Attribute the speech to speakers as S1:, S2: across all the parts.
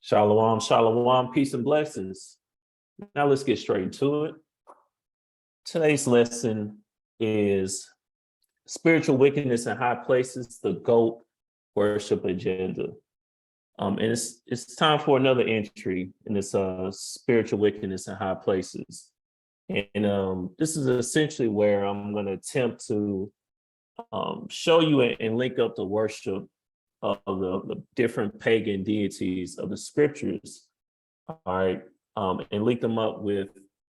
S1: Shalom, shalom, peace and blessings. Now let's get straight into it. Today's lesson is spiritual wickedness in high places, the GOAT worship agenda. And it's time for another entry in this spiritual wickedness in high places. And this is essentially where I'm going to attempt to show you and link up the worship of the different pagan deities of the scriptures, all right, and link them up with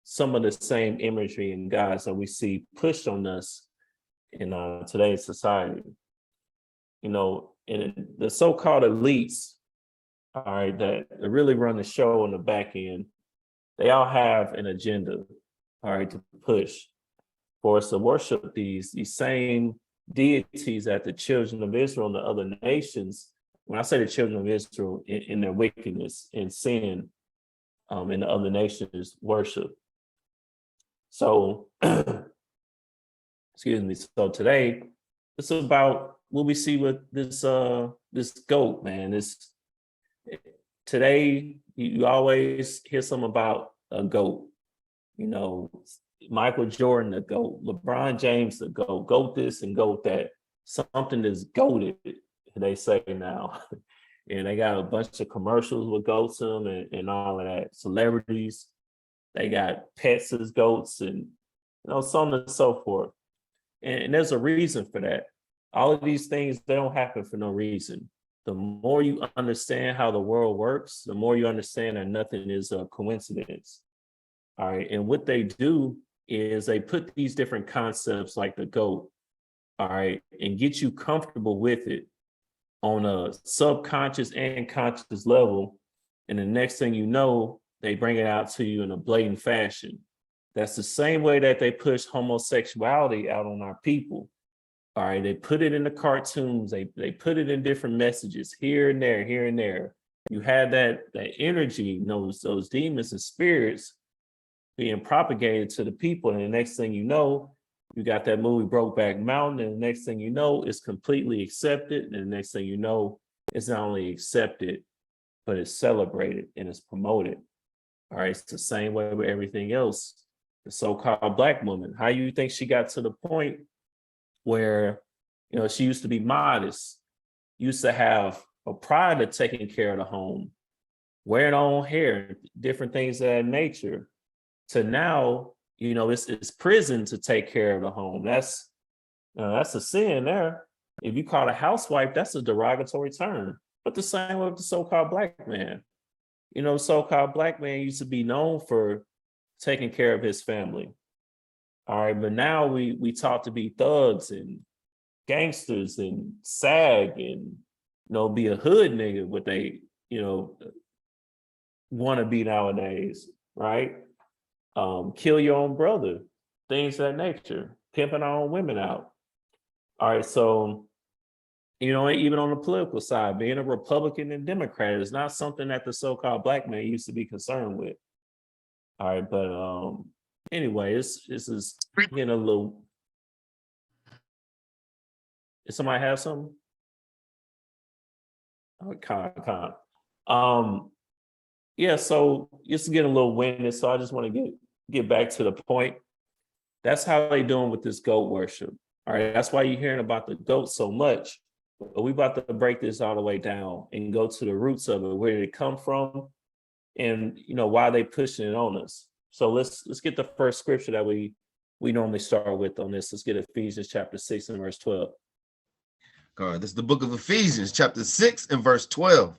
S1: some of the same imagery and gods that we see pushed on us in today's society. You know, and the so-called elites, all right, that really run the show on the back end, they all have an agenda, all right, to push for us to worship these same deities that the children of Israel and the other nations, when I say the children of Israel in their wickedness and sin, and the other nations worship. So, excuse me. So today, it's about what we see with this GOAT, man. Today you always hear something about a GOAT. You know, Michael Jordan, the GOAT, LeBron James, the GOAT, GOAT this and GOAT that. Something is goated, they say now. And they got a bunch of commercials with goats in them and all of that. Celebrities, they got pets as goats and, so on and so forth. And there's a reason for that. All of these things, they don't happen for no reason. The more you understand how the world works, the more you understand that nothing is a coincidence. All right. And what they do is they put these different concepts like the GOAT, all right, and get you comfortable with it on a subconscious and conscious level. And the next thing you know, they bring it out to you in a blatant fashion. That's the same way that they push homosexuality out on our people. All right, they put it in the cartoons, they put it in different messages here and there, here and there. You had that energy, those demons and spirits being propagated to the people. And the next thing you know, you got that movie Brokeback Mountain, and the next thing you know, it's completely accepted. And the next thing you know, it's not only accepted, but it's celebrated and it's promoted. All right, it's the same way with everything else. The so-called Black woman, how you think she got to the point where, she used to be modest, used to have a pride of taking care of the home, wearing her own hair, different things of that nature, to now, it's prison to take care of the home. That's a sin there. If you call a housewife, that's a derogatory term. But the same with the so-called Black man. So-called Black man used to be known for taking care of his family. All right, but now we taught to be thugs and gangsters and sag and be a hood nigga, what they want to be nowadays, right? Kill your own brother, things of that nature, pimping our own women out. All right, so even on the political side, being a Republican and Democrat is not something that the so-called Black man used to be concerned with. All right, but anyway, this is getting a little. Does somebody have something? Yeah, so it's getting a little winded, so I just want to get back to the point. That's how they doing with this GOAT worship. All right, that's why you're hearing about the GOAT so much. But we about to break this all the way down and go to the roots of it, where did it come from, and why they pushing it on us. So let's get the first scripture that we normally start with on this. Let's get Ephesians chapter 6 and verse 12.
S2: God, this is the book of Ephesians, chapter 6 and verse 12.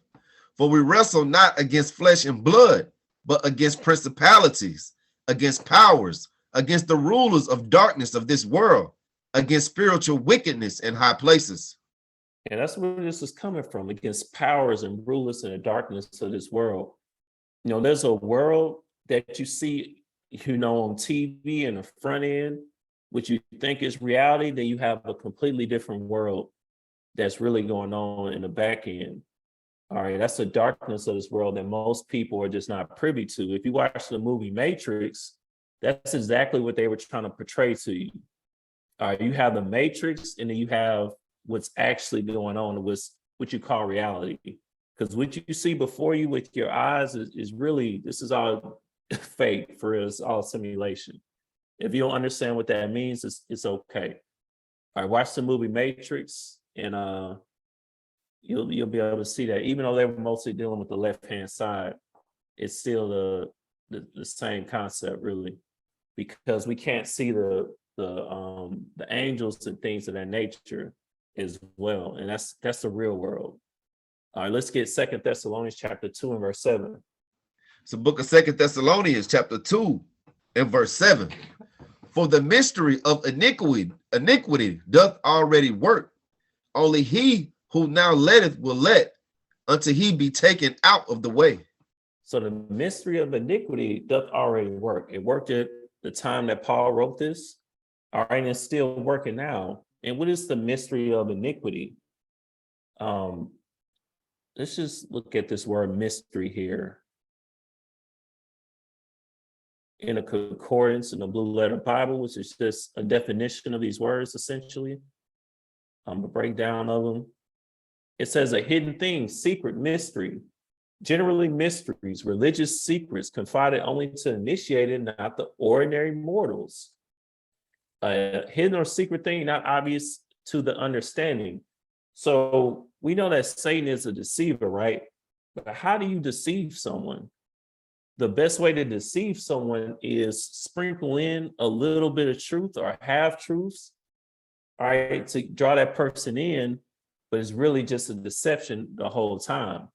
S2: For we wrestle not against flesh and blood, but against principalities, against powers, against the rulers of darkness of this world, against spiritual wickedness in high places.
S1: And that's where this is coming from, against powers and rulers in the darkness of this world. There's a world that you see, on TV in the front end, which you think is reality, then you have a completely different world that's really going on in the back end. All right, that's the darkness of this world that most people are just not privy to. If you watch the movie Matrix, that's exactly what they were trying to portray to you. All right, you have the Matrix, and then you have what's actually going on, what you call reality. Because what you see before you with your eyes is really, this is all fake, for real. It's all simulation. If you don't understand what that means, it's okay. All right, watch the movie Matrix, and you'll be able to see that. Even though they were mostly dealing with the left-hand side, it's still the same concept, really, because we can't see the angels and things of that nature as well, and that's the real world. All right, let's get 2 Thessalonians chapter 2 and verse 7.
S2: It's the book of 2 Thessalonians chapter 2 and verse 7. For the mystery of iniquity doth already work. Only he who now letteth will let until he be taken out of the way.
S1: So the mystery of iniquity doth already work. It worked at the time that Paul wrote this. All right, and it's still working now. And what is the mystery of iniquity? Let's just look at this word mystery here. In a concordance in the Blue Letter Bible, which is just a definition of these words, essentially, a breakdown of them. It says a hidden thing, secret, mystery, generally mysteries, religious secrets confided only to initiated, not the ordinary mortals. A hidden or secret thing, not obvious to the understanding. So we know that Satan is a deceiver, right? But how do you deceive someone? The best way to deceive someone is sprinkle in a little bit of truth or half truths, all right, to draw that person in, but it's really just a deception the whole time.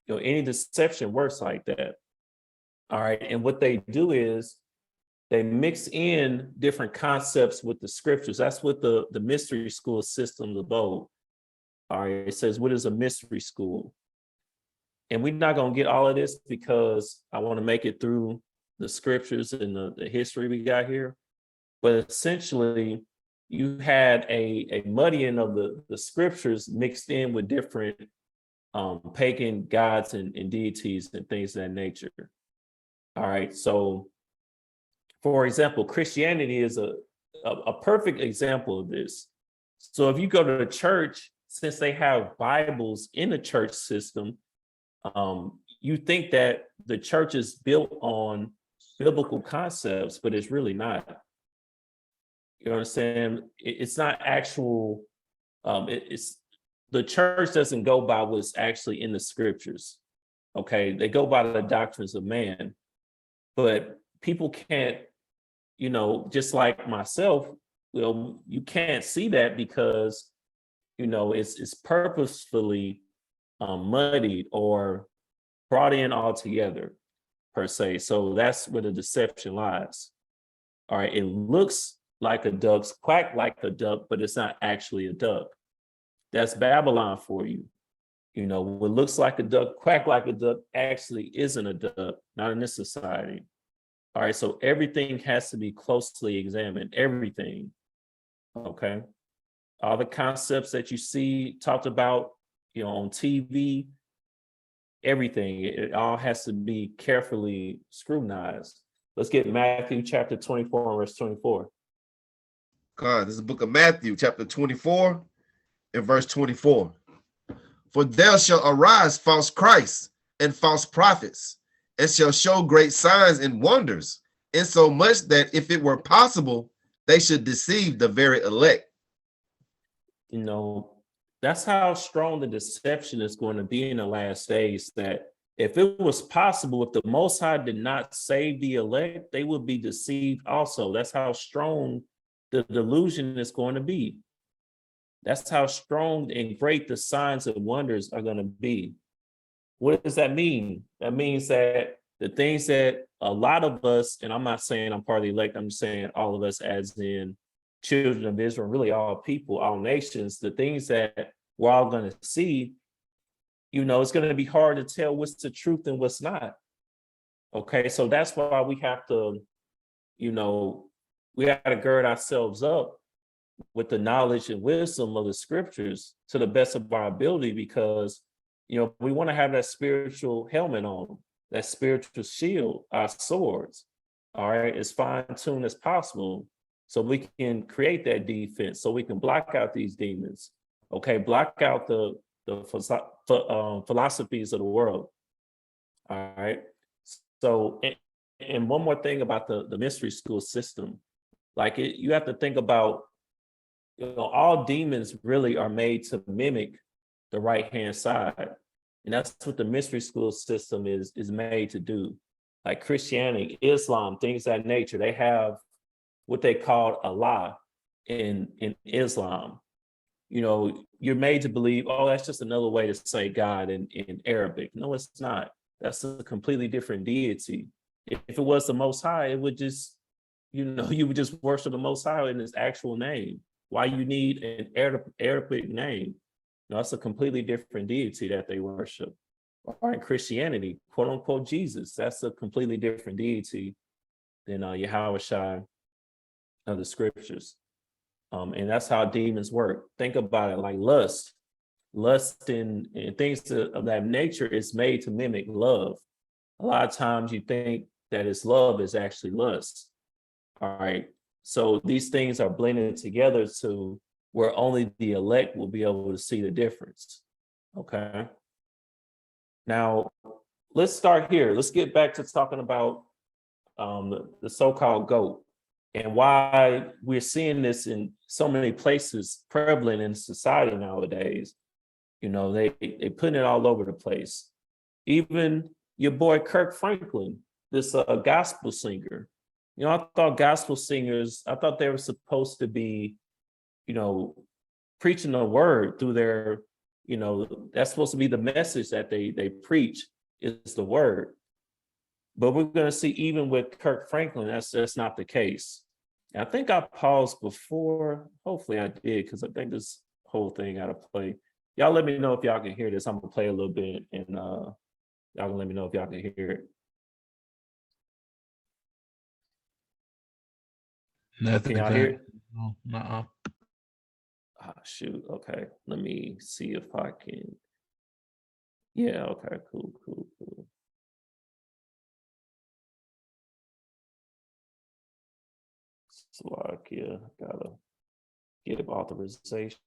S1: You know, any deception works like that. All right, and what they do is they mix in different concepts with the scriptures. That's what the mystery school system is about. All right, it says, what is a mystery school? And we're not going to get all of this because I want to make it through the scriptures and the history we got here. But essentially, you had a muddying of the scriptures mixed in with different pagan gods and deities and things of that nature. All right. So, for example, Christianity is a perfect example of this. So if you go to the church, since they have Bibles in the church system, you think that the church is built on biblical concepts, but it's really not. You understand? It's not actual. It's the church doesn't go by what's actually in the scriptures. Okay, they go by the doctrines of man, but people can't. You know, just like myself, well, you can't see that because, you know, it's purposefully muddied or brought in altogether, per se. So that's where the deception lies. All right, it looks like a duck's quack like a duck, but it's not actually a duck. That's Babylon for you. You know, what looks like a duck, quack like a duck, actually isn't a duck, not in this society. All right, so everything has to be closely examined, everything. Okay, all the concepts that you see talked about, you know, on TV, everything, it all has to be carefully scrutinized. Let's get Matthew chapter 24 and verse 24.
S2: God, this is the book of Matthew, chapter 24 and verse 24. For there shall arise false Christs and false prophets, and shall show great signs and wonders, insomuch that if it were possible, they should deceive the very elect.
S1: You know, that's how strong the deception is going to be in the last days, that if it was possible, if the Most High did not save the elect, they would be deceived also. That's how strong the delusion is going to be. That's how strong and great the signs and wonders are going to be. What does that mean? That means that the things that a lot of us, and I'm not saying I'm part of the elect, I'm just saying all of us as in children of Israel, really all people, all nations, the things that we're all going to see, you know, it's going to be hard to tell what's the truth and what's not. Okay, so that's why we have to, you know, we have to gird ourselves up with the knowledge and wisdom of the scriptures to the best of our ability, because, you know, we want to have that spiritual helmet on, that spiritual shield, our swords, all right, as fine-tuned as possible, so we can create that defense, so we can block out these demons, okay, block out the philosophies of the world. All right. So, and one more thing about the mystery school system, like you have to think about, all demons really are made to mimic the right hand side, and that's what the mystery school system is made to do. Like Christianity, Islam, things of that nature, they have what they call Allah in Islam. You're made to believe, oh, that's just another way to say God in Arabic. No, it's not. That's a completely different deity. If it was the Most High, it would just, you would just worship the Most High in his actual name. Why you need an Arabic name? No, it's a completely different deity that they worship. Or in Christianity, quote unquote Jesus, that's a completely different deity than Yahawashi of the scriptures. And that's how demons work. Think about it, like lust and things of that nature is made to mimic love. A lot of times you think that it's love, is actually lust. All right. So these things are blended together to where only the elect will be able to see the difference. Okay. Now, let's start here. Let's get back to talking about the so-called goat and why we're seeing this in so many places prevalent in society nowadays. They putting it all over the place. Even your boy Kirk Franklin, this gospel singer. I thought gospel singers, I thought they were supposed to be, preaching the word through their, that's supposed to be the message that they preach is the word. But we're going to see even with Kirk Franklin, that's not the case. And I think I paused before. Hopefully I did, because I think this whole thing got to play. Y'all let me know if y'all can hear this. I'm going to play a little bit, and y'all can let me know if y'all can hear it.
S3: Nothing.
S1: Can y'all hear it?
S3: No,
S1: Shoot. Okay. Let me see if I can. Yeah. Okay. Cool. Slovakia. Gotta give authorization.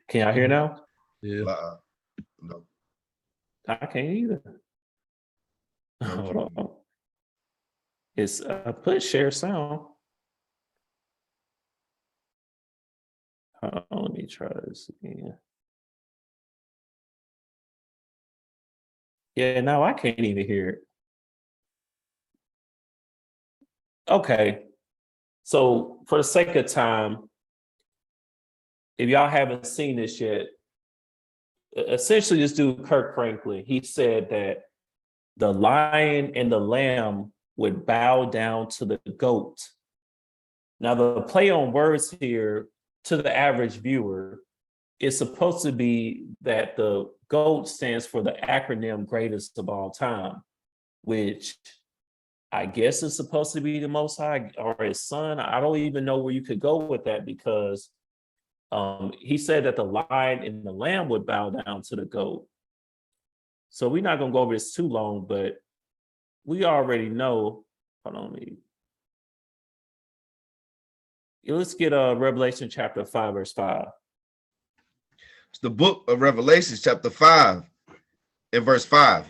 S1: Can y'all hear now?
S3: Yeah.
S2: No.
S1: I can't either. Hold on. It's put share sound. Let me try this again. Yeah, now I can't even hear it. Okay. So for the sake of time, if y'all haven't seen this yet, essentially this dude, Kirk Franklin, he said that the lion and the lamb would bow down to the goat. Now, the play on words here to the average viewer is supposed to be that the GOAT stands for the acronym greatest of all time, which I guess is supposed to be the Most High or his son. I don't even know where you could go with that, because he said that the lion and the lamb would bow down to the GOAT. So we're not going to go over this too long, but we already know. Hold on, let's get Revelation chapter 5, verse 5.
S2: It's the book of Revelation, chapter 5, and verse 5.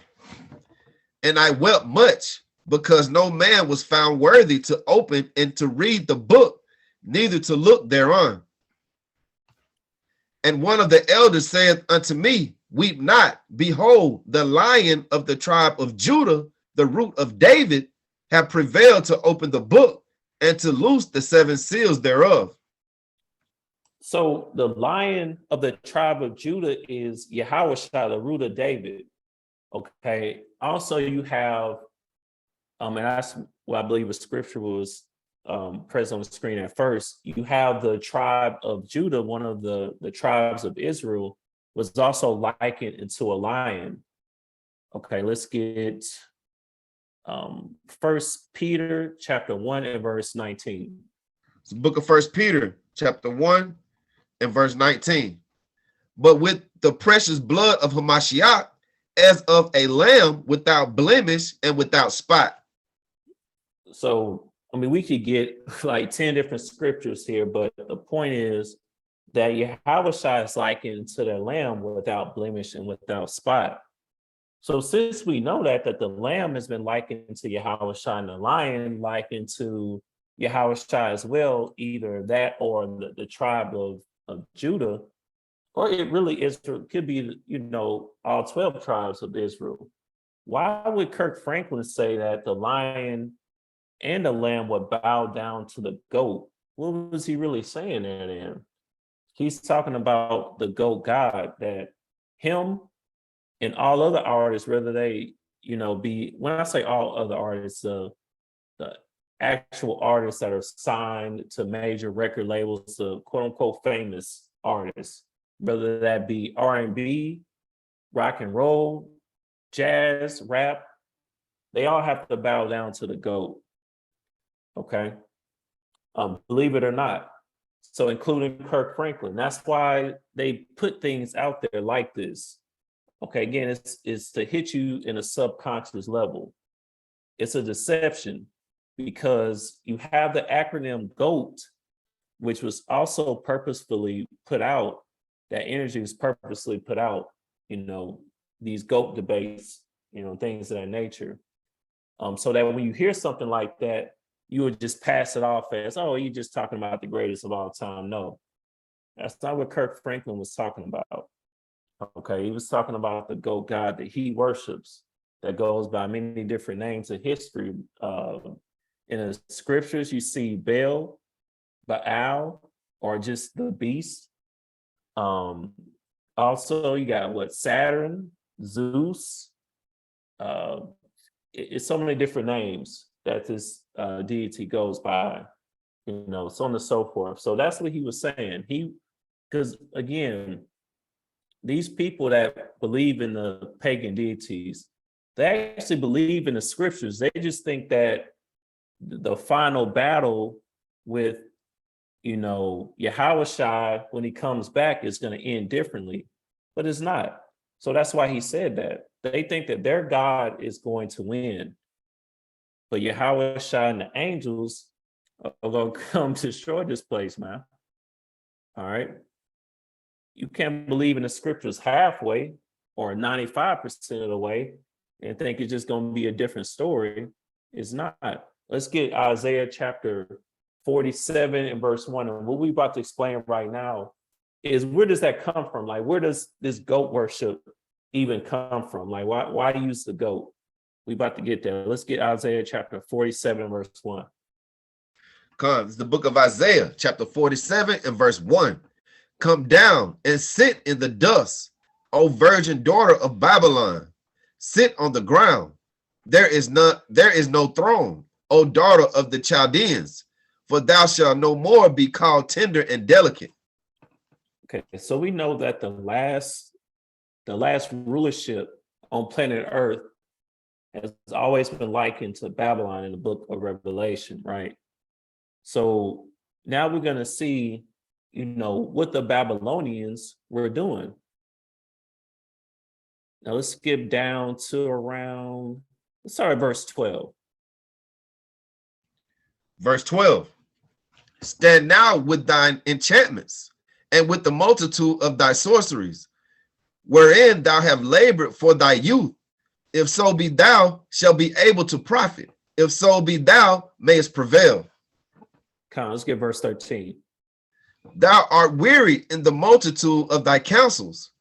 S2: And I wept much, because no man was found worthy to open and to read the book, neither to look thereon. And one of the elders saith unto me, weep not. Behold, the Lion of the tribe of Judah, the root of David, have prevailed to open the book and to loose the 7 seals thereof.
S1: So the Lion of the tribe of Judah is Yahawashi, the root of David. Okay. Also, you have, and that's what I believe the scripture was present on the screen at first. You have the tribe of Judah, one of the tribes of Israel, was also likened into a lion. Okay, let's get 1 Peter chapter 1 and verse 19.
S2: It's the book of 1 Peter chapter 1 and verse 19. But with the precious blood of Hamashiach, as of a lamb without blemish and without spot.
S1: So I mean, we could get like 10 different scriptures here, but the point is that Yahawashi is likened to the lamb without blemish and without spot. So since we know that the lamb has been likened to Yahawashi and the lion likened to Yahawashi as well, either that or the tribe of Judah, or it really is, could be, all 12 tribes of Israel. Why would Kirk Franklin say that the lion and the lamb would bow down to the goat? What was he really saying there then? He's talking about the goat god, that him and all other artists, whether they, when I say all other artists, the actual artists that are signed to major record labels, the quote unquote famous artists, whether that be R&B, rock and roll, jazz, rap, they all have to bow down to the GOAT. Okay. Believe it or not. So including Kirk Franklin. That's why they put things out there like this. Okay, again, it's to hit you in a subconscious level. It's a deception because you have the acronym GOAT, which was also purposefully put out, that energy was purposely put out, these GOAT debates, things of that nature. So that when you hear something like that, you would just pass it off as, oh, you're just talking about the greatest of all time. No, that's not what Kirk Franklin was talking about. Okay, he was talking about the GOAT God that he worships, that goes by many different names in history. In the scriptures, you see Baal, Baal, or just the beast. Also, you got Saturn, Zeus. It's so many different names that this deity goes by, so on and so forth. So that's what he was saying. Because again, these people that believe in the pagan deities, they actually believe in the scriptures. They just think that the final battle with, Yahawashi, when he comes back, is going to end differently, but it's not. So that's why he said that. They think that their God is going to win, but Yahawashi and the angels are going to come destroy this place, man. All right. You can't believe in the scriptures halfway or 95% of the way and think it's just going to be a different story. It's not. Let's get Isaiah chapter 47 and verse 1. And what we're about to explain right now is, where does that come from? Like, where does this goat worship even come from? Like, why use the goat? We about to get there. Let's get Isaiah chapter 47 and verse 1.
S2: It's the book of Isaiah chapter 47 and verse 1. Come down and sit in the dust, O virgin daughter of Babylon. Sit on the ground. There is no throne, O daughter of the Chaldeans, for thou shalt no more be called tender and delicate.
S1: Okay, so we know that the last rulership on planet Earth has always been likened to Babylon in the book of Revelation, right? So now we're going to see, what the Babylonians were doing. Now let's skip down to around, let's start at verse 12.
S2: Verse 12. Stand now with thine enchantments and with the multitude of thy sorceries, wherein thou have labored for thy youth. If so be thou shalt be able to profit. If so be thou mayest prevail.
S1: Come on, let's get verse 13.
S2: Thou art weary in the multitude of thy counsels.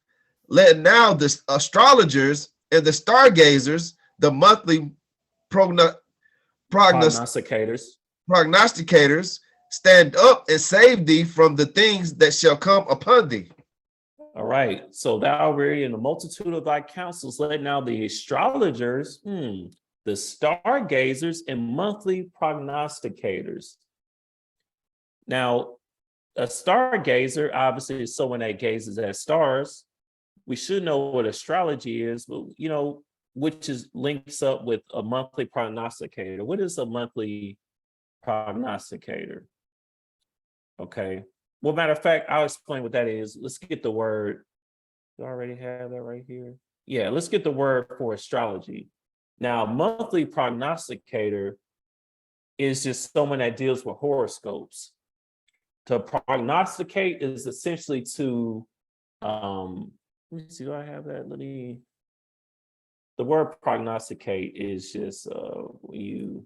S2: Let now the astrologers and the stargazers, the monthly prognosticators, stand up and save thee from the things that shall come upon thee.
S1: All right. So thou weary in the multitude of thy counsels. Let now the astrologers, the stargazers, and monthly prognosticators. Now, a stargazer obviously is someone that gazes at stars. We should know what astrology is, but which links up with a monthly prognosticator. What is a monthly prognosticator? Okay. Well, matter of fact, I'll explain what that is. Let's get the word. Do I already have that right here? Yeah, let's get the word for astrology. Now, monthly prognosticator is just someone that deals with horoscopes. To prognosticate is essentially to, let me see, do I have that? The word prognosticate is just when you,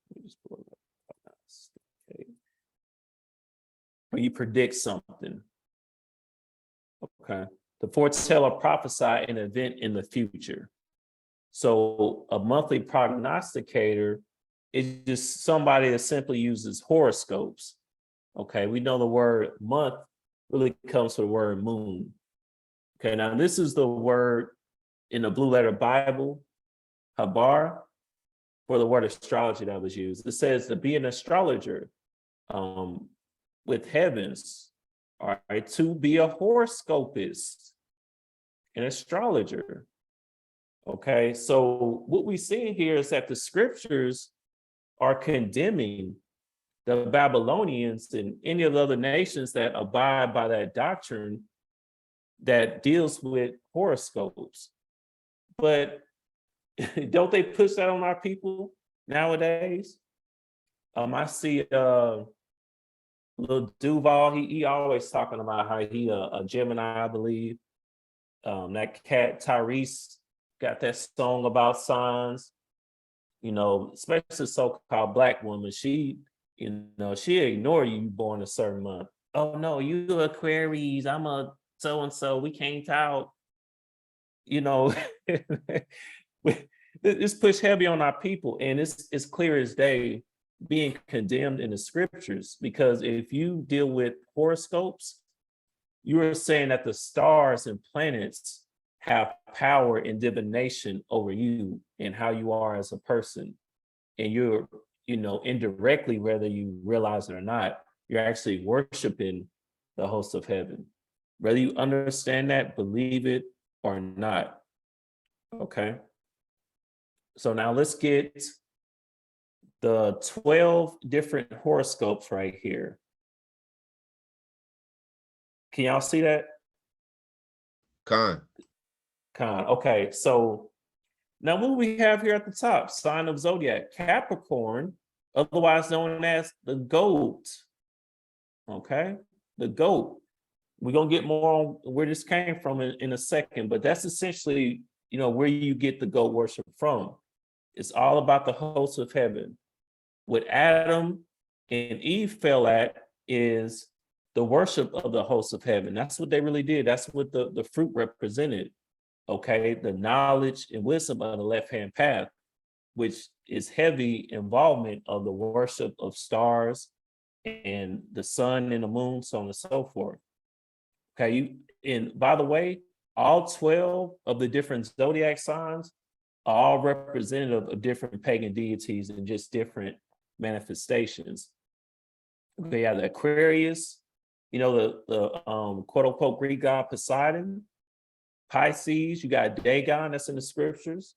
S1: let me just pull it up. Prognosticate. When you predict something. Okay. To foretell or prophesy an event in the future. So a monthly prognosticator is just somebody that simply uses horoscopes. Okay, we know the word month really comes from the word moon. Okay, now this is the word in the Blue Letter Bible, habar, for the word astrology that was used. It says to be an astrologer with heavens, all right, to be a horoscopist, an astrologer. Okay, so what we see here is that the scriptures are condemning the Babylonians and any of the other nations that abide by that doctrine that deals with horoscopes. But don't they push that on our people nowadays? I see little Duval, he always talking about how he a Gemini, I believe. That cat Tyrese got that song about signs, especially so-called Black woman. She ignore you born a certain month. Oh no, you Aquarius, I'm a so-and-so, we can't talk. It's pushed heavy on our people, and it's clear as day being condemned in the scriptures, because if you deal with horoscopes, you are saying that the stars and planets have power and divination over you and how you are as a person. And you're, indirectly, whether you realize it or not, you're actually worshiping the host of heaven. Whether you understand that, believe it or not. Okay. So now let's get the 12 different horoscopes right here. Can y'all see that?
S2: Con.
S1: Okay, so now what we have here at the top, sign of zodiac, Capricorn, otherwise known as the goat. Okay, the goat. We're gonna get more on where this came from in a second, but that's essentially, where you get the goat worship from. It's all about the hosts of heaven. What Adam and Eve fell at is the worship of the hosts of heaven. That's what they really did. That's what the fruit represented. Okay, the knowledge and wisdom of the left-hand path, which is heavy involvement of the worship of stars and the sun and the moon, so on and so forth. Okay, and by the way, all 12 of the different zodiac signs are all representative of different pagan deities and just different manifestations. Okay, yeah, the Aquarius, the quote unquote Greek god Poseidon. Pisces, you got Dagon, that's in the scriptures.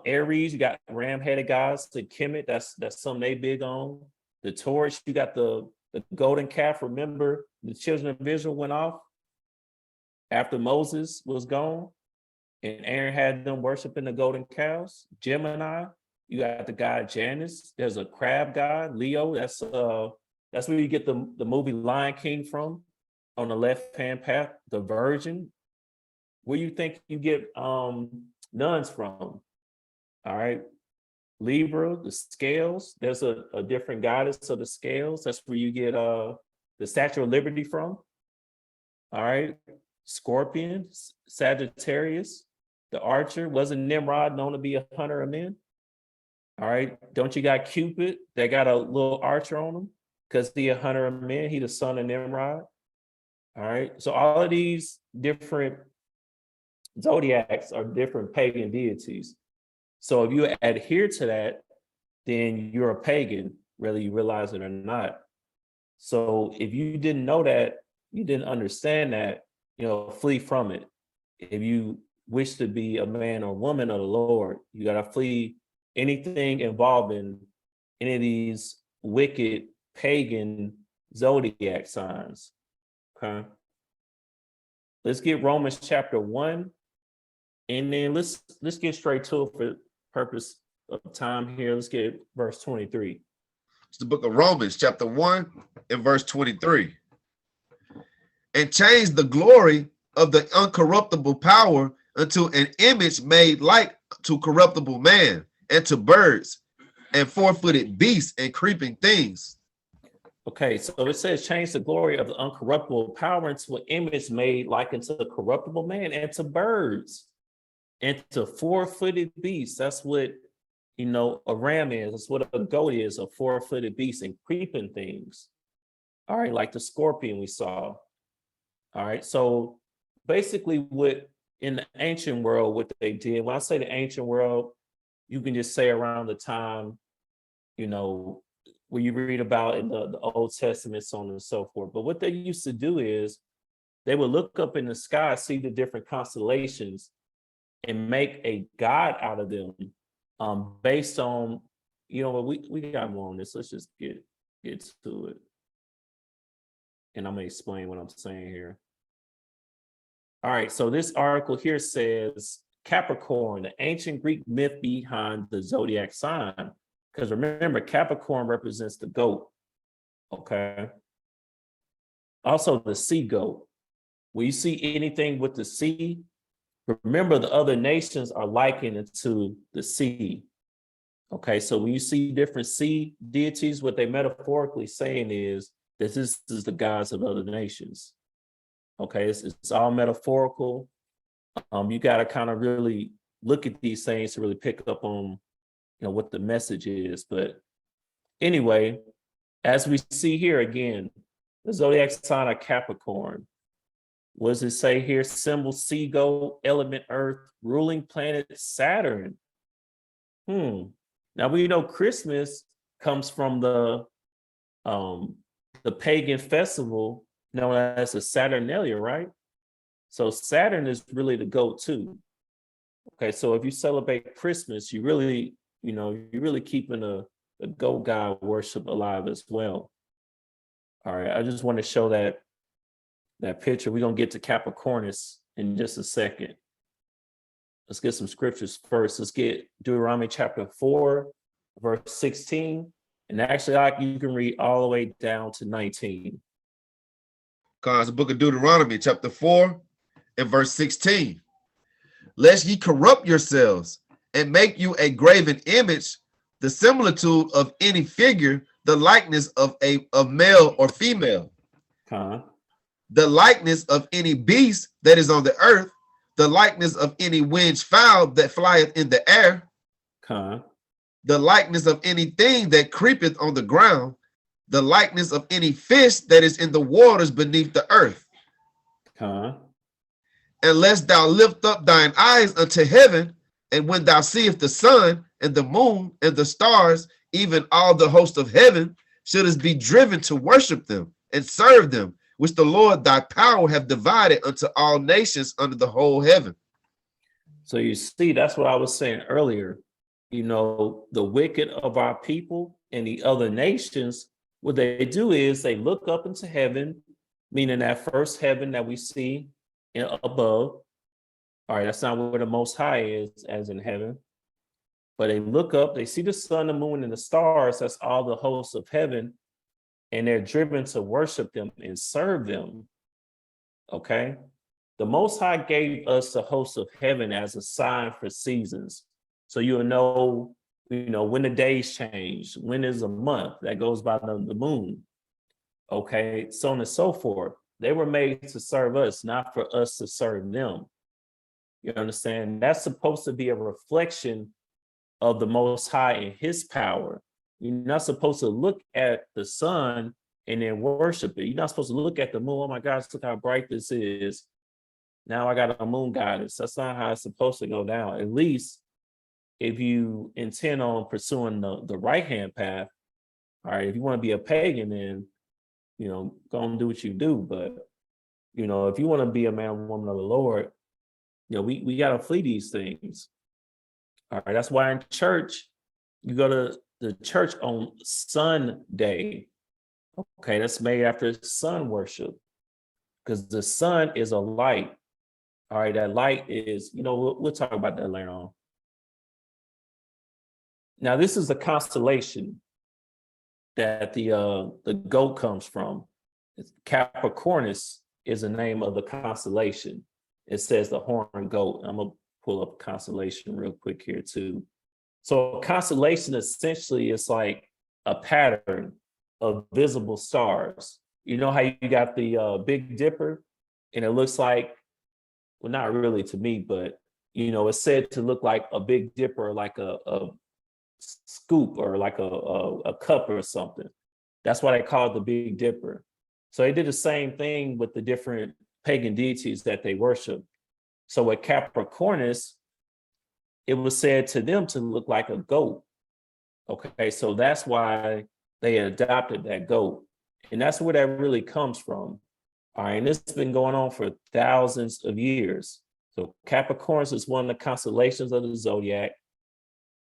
S1: Aries, you got ram-headed gods. The Kemet, that's something they big on. The Taurus, you got the golden calf. Remember, the children of Israel went off after Moses was gone, and Aaron had them worshiping the golden cows. Gemini, you got the god Janus. There's a crab god. Leo, that's where you get the movie Lion King from. On the left-hand path, the Virgin. Where you think you get nuns from? All right. Libra, the scales. There's a different goddess of the scales. That's where you get the Statue of Liberty from. All right. Scorpion, Sagittarius, the archer. Wasn't Nimrod known to be a hunter of men? All right. Don't you got Cupid? They got a little archer on him because he a hunter of men. He the son of Nimrod. All right. So all of these different zodiacs are different pagan deities. So if you adhere to that, then you're a pagan, whether you realize it or not. So if you didn't know that, you didn't understand that, flee from it. If you wish to be a man or woman of the Lord, you got to flee anything involving any of these wicked pagan zodiac signs. Okay. Let's get Romans chapter 1. And then let's get straight to it for purpose of time here. Let's get verse 23.
S2: It's the book of Romans, chapter 1 and verse 23. And changed the glory of the uncorruptible power unto an image made like to corruptible man, and to birds, and four-footed beasts, and creeping things.
S1: Okay, so it says change the glory of the uncorruptible power into an image made like unto the corruptible man, and to birds, and to four-footed beasts. That's what, you know, a ram is. That's what a goat is, a four-footed beast, and creeping things. All right, like the scorpion we saw. All right, so basically what in the ancient world, what they did, when I say the ancient world, you can just say around the time, you know, where you read about in the Old Testament, so on and so forth. But what they used to do is they would look up in the sky, see the different constellations, and make a god out of them, based on, you know, we got more on this. Let's just get to it. And I'm gonna explain what I'm saying here. All right, so this article here says Capricorn, the ancient Greek myth behind the zodiac sign. Because remember, Capricorn represents the goat. Okay. Also, the sea goat. When you see anything with the sea, remember the other nations are likened to the sea. Okay, so when you see different sea deities, what they metaphorically saying is that this is the gods of other nations. Okay, it's all metaphorical. You got to kind of really look at these things to really pick up on, you know, what the message is. But anyway, as we see here again, the zodiac sign of Capricorn. What does it say here? Symbol Seagull, element Earth, ruling planet Saturn. Now we know Christmas comes from the pagan festival known as the Saturnalia, right? So Saturn is really the goat too. Okay, so if you celebrate Christmas, you really, you know, you're really keeping a goat god worship alive as well. All right, I just want to show that picture. We're gonna get to Capricornus in just a second. Let's get some scriptures first. Let's get Deuteronomy chapter 4, verse 16. And actually, you can read all the way down to 19.
S2: It's the book of Deuteronomy, chapter 4 and verse 16. Lest ye corrupt yourselves and make you a graven image, the similitude of any figure, the likeness of male or female, the likeness of any beast that is on the earth, the likeness of any winged fowl that flieth in the air, the likeness of anything that creepeth on the ground, the likeness of any fish that is in the waters beneath the earth. Unless thou lift up thine eyes unto heaven, and when thou seest the sun and the moon and the stars, even all the host of heaven, shouldest be driven to worship them and serve them, which the Lord thy power have divided unto all nations under the whole heaven.
S1: So you see, that's what I was saying earlier. You know, the wicked of our people and the other nations, what they do is they look up into heaven, meaning that first heaven that we see above. All right, that's not where the Most High is, as in heaven. But they look up, they see the sun, the moon, and the stars. That's all the hosts of heaven. And they're driven to worship them and serve them. Okay? The Most High gave us the hosts of heaven as a sign for seasons. So you'll know, you know, when the days change, when is a month that goes by the moon. Okay, so on and so forth. They were made to serve us, not for us to serve them. You understand? That's supposed to be a reflection of the Most High and his power. You're not supposed to look at the sun and then worship it. You're not supposed to look at the moon. Oh my gosh, look how bright this is. Now I got a moon goddess. That's not how it's supposed to go down. At least if you intend on pursuing the right-hand path. All right, if you want to be a pagan, then, you know, go and do what you do. But, you know, if you want to be a man or woman of the Lord, you know, we got to flee these things. All right, that's why in church, you go to the church on Sunday. Okay, that's made after sun worship, because the sun is a light. All right, that light is, you know, we'll talk about that later on. Now, this is a constellation. that the goat comes from. Capricornus is the name of the constellation. It says the horned goat. I'm gonna pull up constellation real quick here too. So constellation essentially is like a pattern of visible stars. You know how you got the Big Dipper, and it looks like, well, not really to me, but you know, it's said to look like a Big Dipper, like a scoop or like a cup or something. That's why they call it the Big Dipper. So they did the same thing with the different pagan deities that they worship. So with Capricornus, it was said to them to look like a goat. Okay, so that's why they adopted that goat. And that's where that really comes from. All right, and this has been going on for thousands of years. So Capricornus is one of the constellations of the zodiac.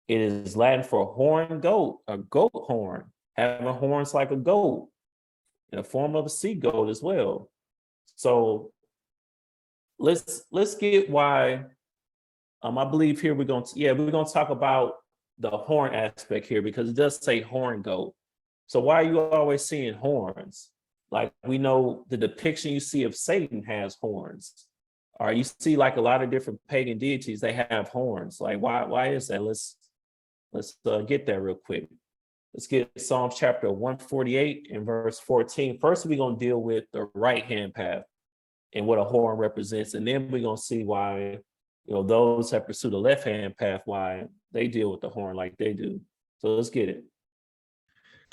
S1: It is Latin for horned goat, a goat horn, having horns like a goat in the form of a sea goat as well. So let's get why. I believe here we're going to talk about the horn aspect here, because it does say horn goat. So why are you always seeing horns? Like, we know the depiction you see of Satan has horns. Or you see like a lot of different pagan deities, they have horns. Like, why is that? Let's get there real quick. Let's get Psalms chapter 148 and verse 14. First, we're going to deal with the right-hand path and what a horn represents. And then we're going to see why, you know, those that pursue the left-hand path, why they deal with the horn like they do. So let's get it.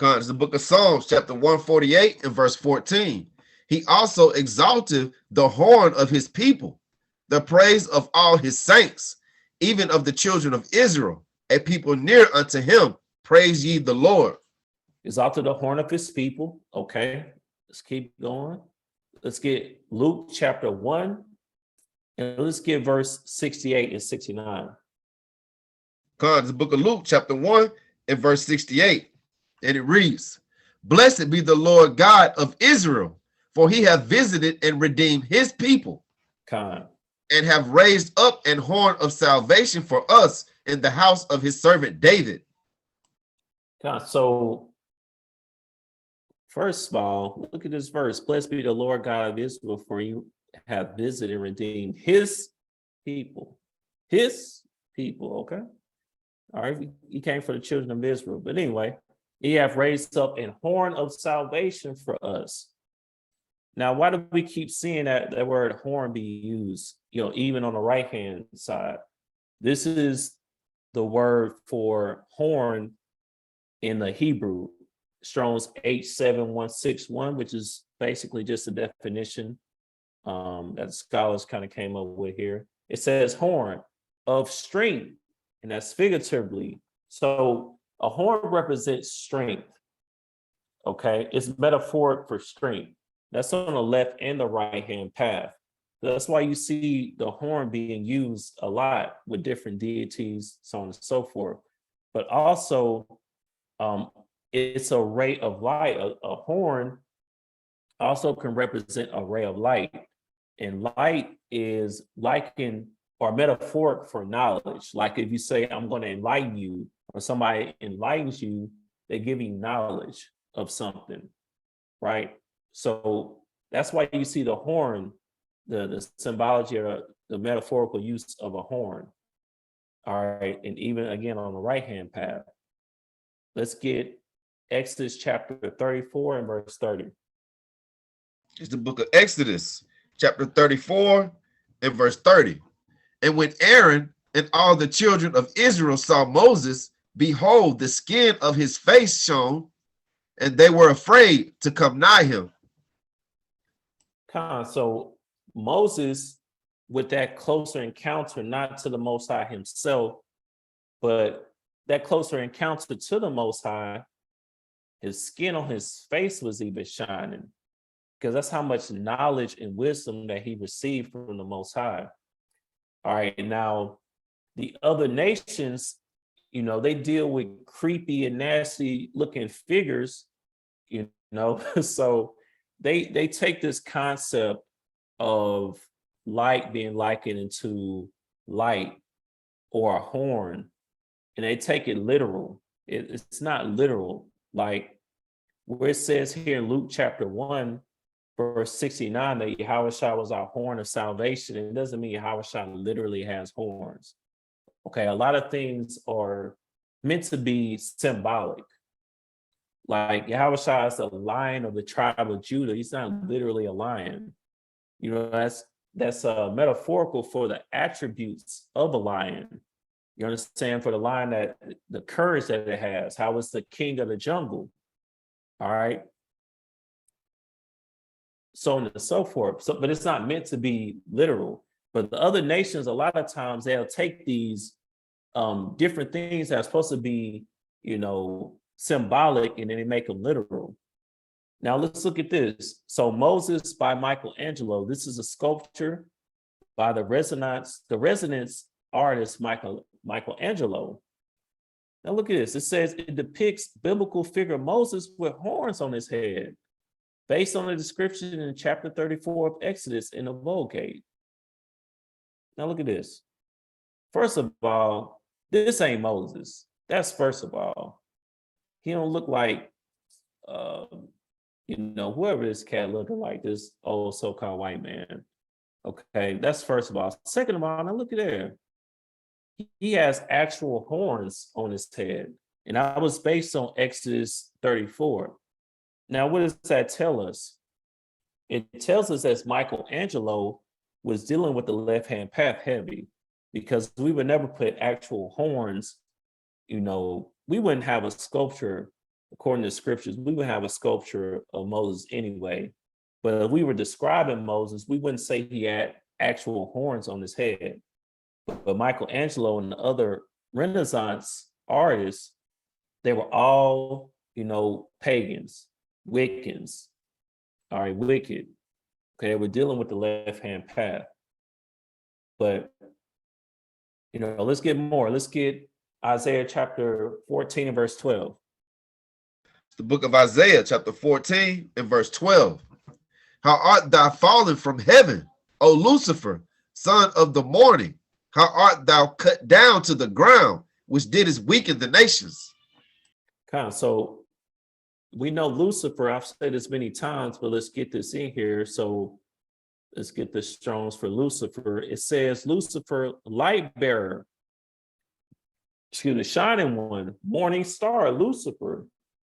S2: It's the book of Psalms, chapter 148 and verse 14. He also exalted the horn of his people, the praise of all his saints, even of the children of Israel, a people near unto him. Praise ye the Lord.
S1: Exalted the horn of his people. Okay, let's keep going. Let's get Luke chapter 1, and let's get verse 68 and 69.
S2: It's the book of Luke, chapter 1 and verse 68. And it reads, Blessed be the Lord God of Israel, for he hath visited and redeemed his people, and have raised up an horn of salvation for us in the house of his servant David.
S1: So, first of all, look at this verse. Blessed be the Lord God of Israel, for you have visited and redeemed his people. His people, okay? All right, he came for the children of Israel. But anyway, he have raised up an horn of salvation for us. Now, why do we keep seeing that word horn be used, you know, even on the right-hand side? This is the word for horn in the Hebrew, Strong's H7161, which is basically just a definition that scholars kind of came up with here. It says horn of strength, and that's figuratively. So a horn represents strength. Okay, it's metaphoric for strength. That's on the left and the right-hand path. That's why you see the horn being used a lot with different deities, so on and so forth. But also, it's a ray of light. A horn also can represent a ray of light. And light is likened or metaphoric for knowledge. Like if you say, I'm going to enlighten you, or somebody enlightens you, they give you knowledge of something, right? So that's why you see the horn, the symbology or the metaphorical use of a horn. All right, and even again on the right-hand path. Let's get Exodus chapter 34 and verse 30.
S2: It's the book of Exodus, chapter 34 and verse 30. And when Aaron and all the children of Israel saw Moses, behold, the skin of his face shone, and they were afraid to come nigh him.
S1: So Moses, with that closer encounter, not to the Most High himself, but that closer encounter to the Most High, his skin on his face was even shining, because that's how much knowledge and wisdom that he received from the Most High. All right, now the other nations, you know, they deal with creepy and nasty looking figures, you know, so they take this concept of light being likened into light or a horn, and they take it literal. It's not literal. Like where it says here in Luke chapter 1, verse 69, that Yahawashi was our horn of salvation, it doesn't mean Yahawashi literally has horns. Okay, a lot of things are meant to be symbolic. Like Yahawashi is the lion of the tribe of Judah. He's not literally a lion. You know, that's metaphorical for the attributes of a lion. You understand? For the lion, that the courage that it has, how it's the king of the jungle. All right. So on and so forth. So, but it's not meant to be literal. But the other nations, a lot of times they'll take these different things that are supposed to be, you know, symbolic, and then they make them literal. Now let's look at this. So Moses by Michelangelo. This is a sculpture by the resonance artist Michelangelo. Now look at this. It says it depicts biblical figure Moses with horns on his head, based on the description in chapter 34 of Exodus in the Vulgate. Now look at this. First of all, this ain't Moses. That's first of all. He don't look like, you know, whoever this cat looking like, this old so-called white man. Okay, that's first of all. Second of all, now look at there. He has actual horns on his head. And that was based on Exodus 34. Now, what does that tell us? It tells us that Michelangelo was dealing with the left-hand path heavy, because we would never put actual horns, you know, we wouldn't have a sculpture, according to scriptures, we would have a sculpture of Moses anyway. But if we were describing Moses, we wouldn't say he had actual horns on his head. But Michelangelo and the other Renaissance artists, they were all, you know, pagans, Wiccans, all right, wicked. Okay, we're dealing with the left-hand path. But, you know, let's get more. Let's get Isaiah chapter 14 and verse 12.
S2: It's the book of Isaiah, chapter 14 and verse 12. How art thou fallen from heaven, O Lucifer, son of the morning? How art thou cut down to the ground, which didst weaken the nations?
S1: So we know Lucifer, I've said this many times, but let's get this in here. So let's get the Strong's for Lucifer. It says Lucifer, light bearer, shining one, morning star, Lucifer,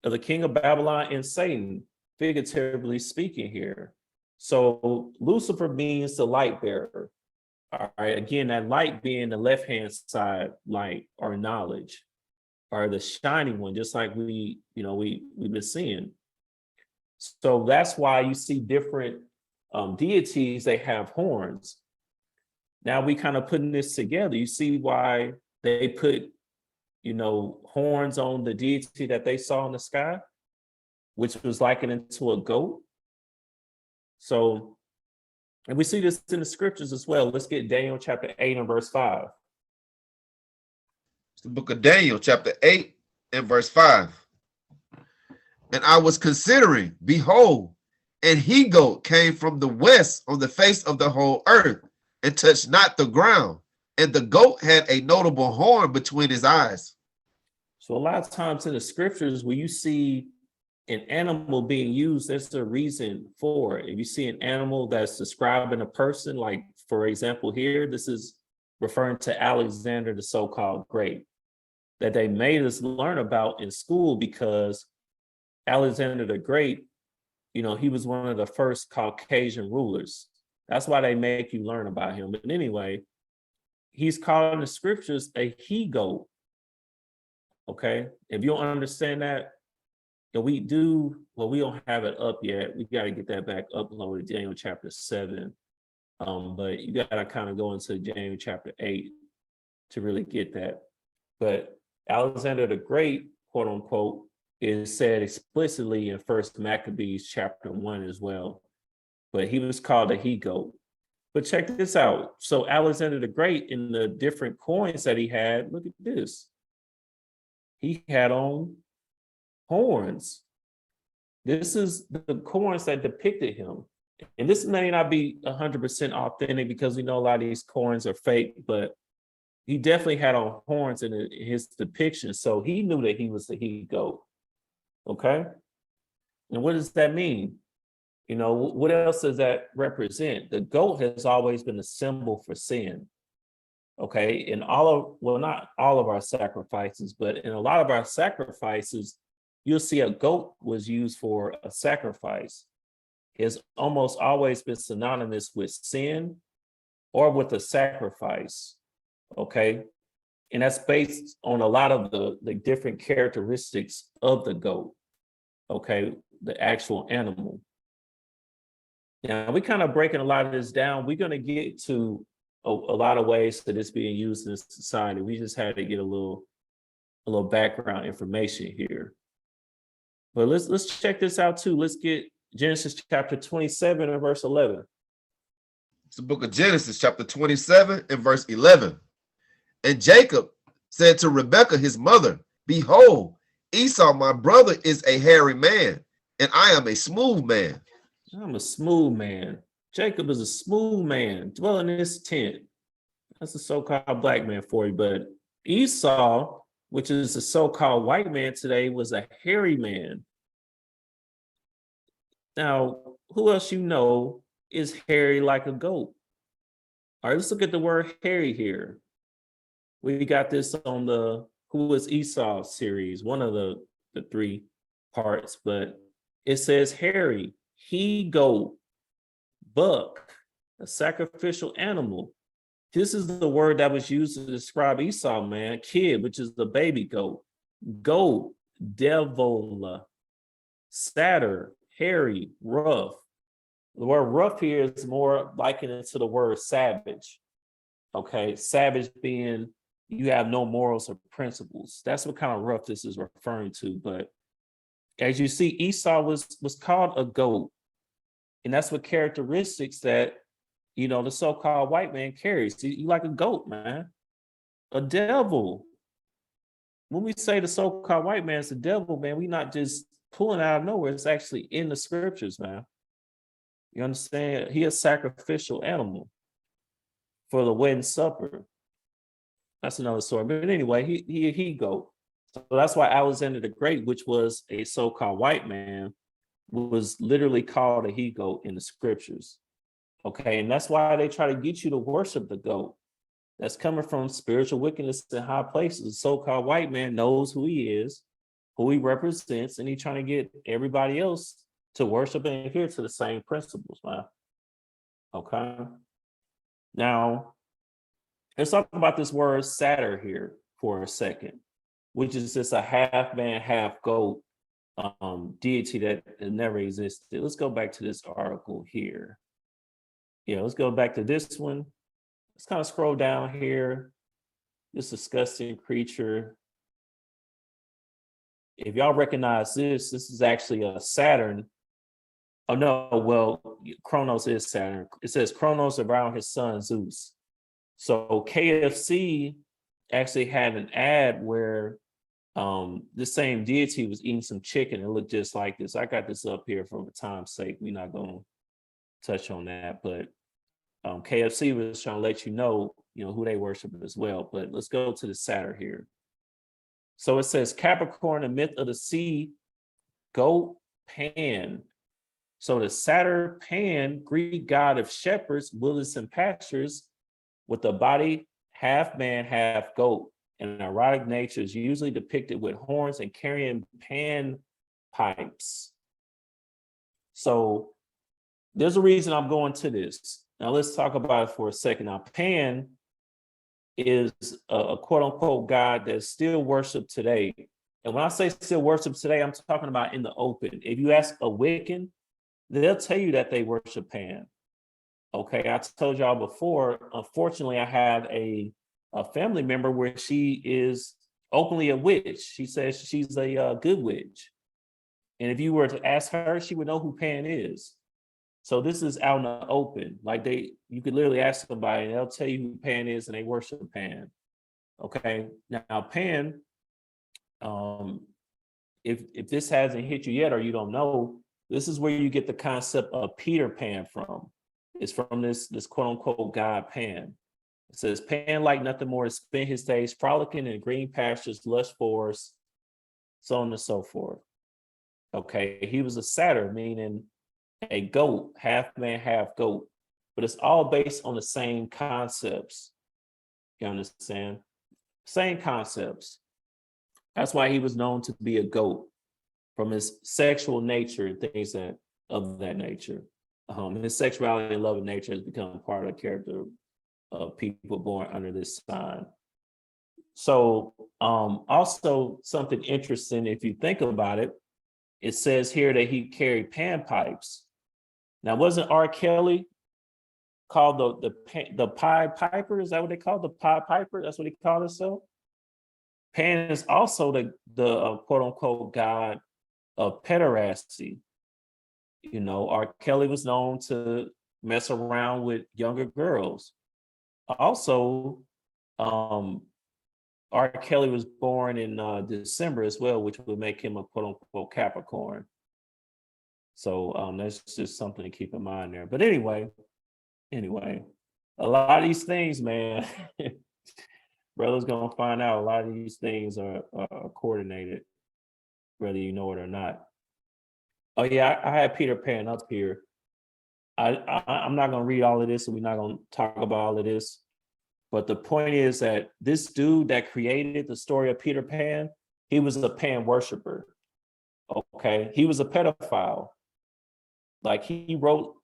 S1: of the king of Babylon and Satan, figuratively speaking here. So Lucifer means the light bearer. All right, again, that light being the left-hand side light or knowledge, or the shining one, just like we've been seeing. So that's why you see different deities, they have horns. Now we kind of putting this together. You see why they put, you know, horns on the deity that they saw in the sky, which was likened into a goat. So, and we see this in the scriptures as well. Let's get Daniel chapter 8 and verse 5.
S2: It's the book of Daniel, chapter 8 and verse 5. And I was considering, behold, and he-goat came from the west on the face of the whole earth, and touched not the ground. And the goat had a notable horn between his eyes.
S1: So a lot of times in the scriptures, when you see an animal being used, there's a reason for it. If you see an animal that's describing a person, like, for example, here, this is referring to Alexander the so-called Great, that they made us learn about in school, because Alexander the Great, you know, he was one of the first Caucasian rulers. That's why they make you learn about him. But anyway, he's called in the scriptures a he-goat. Okay, if you don't understand that, we don't have it up yet. We got to get that back uploaded, Daniel chapter 7. But you got to kind of go into Daniel chapter 8 to really get that. But Alexander the Great, quote unquote, is said explicitly in First Maccabees chapter 1 as well. But he was called a he-goat. But check this out. So Alexander the Great, in the different coins that he had, look at this. He had on horns. This is the coins that depicted him. And this may not be 100% authentic, because we know a lot of these coins are fake, but he definitely had on horns in his depiction. So he knew that he was the he-goat. Okay. And what does that mean? You know, what else does that represent? The goat has always been a symbol for sin. Okay. In well, not all of our sacrifices, but in a lot of our sacrifices, you'll see a goat was used for a sacrifice. It's almost always been synonymous with sin or with a sacrifice. Okay. And that's based on a lot of the different characteristics of the goat. Okay. The actual animal. Now, we kind of breaking a lot of this down. We're going to get to a lot of ways that it's being used in society. We just had to get a little background information here. But let's check this out too. Let's get Genesis chapter 27 and verse 11.
S2: It's the book of Genesis, chapter 27 and verse 11. And Jacob said to Rebekah, his mother, behold, Esau, my brother, is a hairy man, and I am a smooth man.
S1: I'm a smooth man. Jacob is a smooth man, dwelling in his tent. That's a so-called black man for you. But Esau, which is a so-called white man today, was a hairy man. Now, who else you know is hairy like a goat? All right, let's look at the word hairy here. We got this on the Who is Esau series, one of the 3 parts, but it says hairy, he goat, buck, a sacrificial animal. This is the word that was used to describe Esau, man. Kid, which is the baby goat. Goat, devil, satyr, hairy, rough. The word rough here is more likened to the word savage. Okay, savage being you have no morals or principles. That's what kind of rough this is referring to. But as you see, Esau was called a goat. And that's what characteristics that, you know, the so-called white man carries. You like a goat, man. A devil. When we say the so-called white man is the devil, man, we're not just pulling out of nowhere. It's actually in the scriptures, man. You understand? He a sacrificial animal for the wedding supper. That's another story. But anyway, he goat. So that's why Alexander the Great, which was a so-called white man, was literally called a he goat in the scriptures. Okay, and that's why they try to get you to worship the goat. That's coming from spiritual wickedness in high places. The so-called white man knows who he is, who he represents, and he's trying to get everybody else to worship and adhere to the same principles, man. Okay. Now, let's talk about this word satyr here for a second, which is just a half man, half goat deity that never existed. Let's go back to this article here. Yeah, let's go back to this one. Let's kind of scroll down here. This disgusting creature. If y'all recognize this is actually a Saturn. Oh no, well, Kronos is Saturn. It says Kronos around his son Zeus. So KFC actually had an ad where the same deity was eating some chicken. It looked just like this. I got this up here for time's sake. We're not going to touch on that, but KFC was trying to let you know, who they worship as well. But let's go to the Satyr here. So it says Capricorn, the myth of the sea, goat, Pan. So the Satyr Pan, Greek god of shepherds, wilderness and pastures, with a body half man, half goat. And erotic nature is usually depicted with horns and carrying pan pipes. So there's a reason I'm going to this. Now let's talk about it for a second. Now, Pan is a quote unquote god that's still worshipped today. And when I say still worshipped today, I'm talking about in the open. If you ask a Wiccan, they'll tell you that they worship Pan. Okay, I told y'all before, unfortunately, I have a family member where she is openly a witch. She says she's a good witch. And if you were to ask her, she would know who Pan is. So this is out in the open. Like you could literally ask somebody and they'll tell you who Pan is and they worship Pan. Okay, now Pan, if this hasn't hit you yet or you don't know, this is where you get the concept of Peter Pan from. It's from this quote unquote god Pan. It says Pan like nothing more to spend his days frolicking in green pastures, lush forests, so on and so forth. Okay, he was a satyr, meaning a goat, half man, half goat, but it's all based on the same concepts. You understand? Same concepts. That's why he was known to be a goat, from his sexual nature and things of that nature. His sexuality and love of nature has become part of the character of people born under this sign. So also something interesting, if you think about it, it says here that he carried panpipes. Now, wasn't R. Kelly called the Pied Piper? Is that what they called the Pied Piper? That's what he called himself. Pan is also the quote unquote god of pederasty. You know, R. Kelly was known to mess around with younger girls. Also, R. Kelly was born in December as well, which would make him a quote unquote Capricorn. So that's just something to keep in mind there. But anyway, a lot of these things, man, brother's gonna find out a lot of these things are coordinated, whether you know it or not. Oh yeah, I had Peter Pan up here. I'm not gonna read all of this, and we're not gonna talk about all of this. But the point is that this dude that created the story of Peter Pan, he was a Pan worshiper. Okay, he was a pedophile. Like he wrote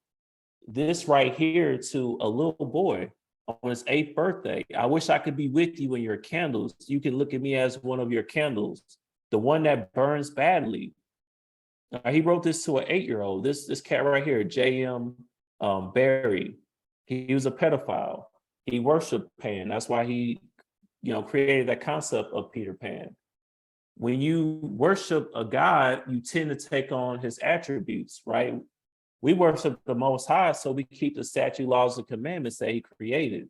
S1: this right here to a little boy on his 8th birthday. I wish I could be with you in your candles. You can look at me as one of your candles, the one that burns badly. He wrote this to an 8-year-old. This cat right here, J.M. Barrie. He was a pedophile. He worshiped Pan. That's why he, created that concept of Peter Pan. When you worship a god, you tend to take on his attributes, right? We worship the Most High, so we keep the statute, laws, and commandments that he created.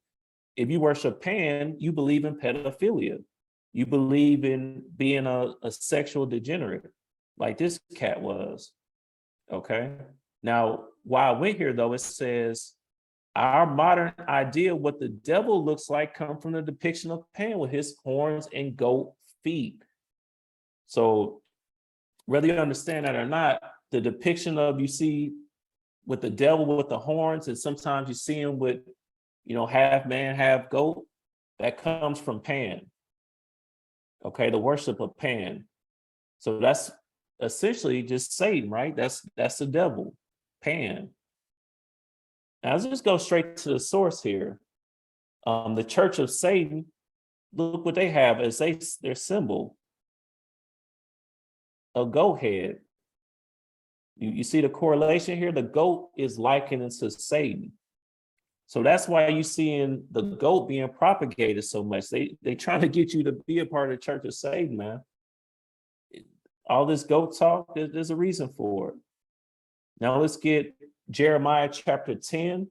S1: If you worship Pan, you believe in pedophilia. You believe in being a sexual degenerate, like this cat was. Okay. Now, while I went here, though, it says our modern idea of what the devil looks like come from the depiction of Pan with his horns and goat feet. So whether you understand that or not, the depiction of you see with the devil with the horns, and sometimes you see him with, half man, half goat, that comes from Pan. Okay, the worship of Pan. So that's essentially just Satan, right? That's the devil, Pan. Now let's just go straight to the source here. The Church of Satan, look what they have as their symbol, a goat head. You see the correlation here? The goat is likened to Satan. So that's why you seeing the goat being propagated so much. They trying to get you to be a part of the Church of Satan, man. All this goat talk, there's a reason for it. Now let's get Jeremiah chapter 10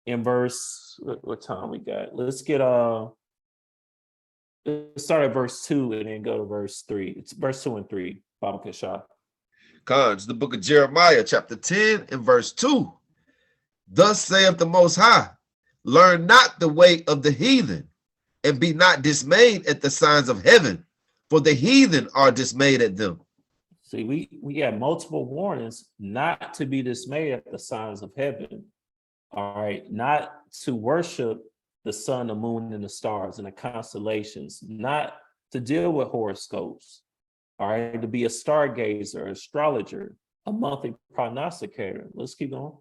S1: in verse, what time we got? Let's get, let's start at verse 2 and then go to verse 3. It's verse 2 and 3, Baba Kashah.
S2: Cons, the book of Jeremiah, chapter 10 and verse 2. Thus saith the Most High, learn not the way of the heathen, and be not dismayed at the signs of heaven, for the heathen are dismayed at them.
S1: See, we have multiple warnings not to be dismayed at the signs of heaven. All right, not to worship the sun, the moon, and the stars and the constellations, not to deal with horoscopes. All right, to be a stargazer, astrologer, a monthly prognosticator. Let's keep going.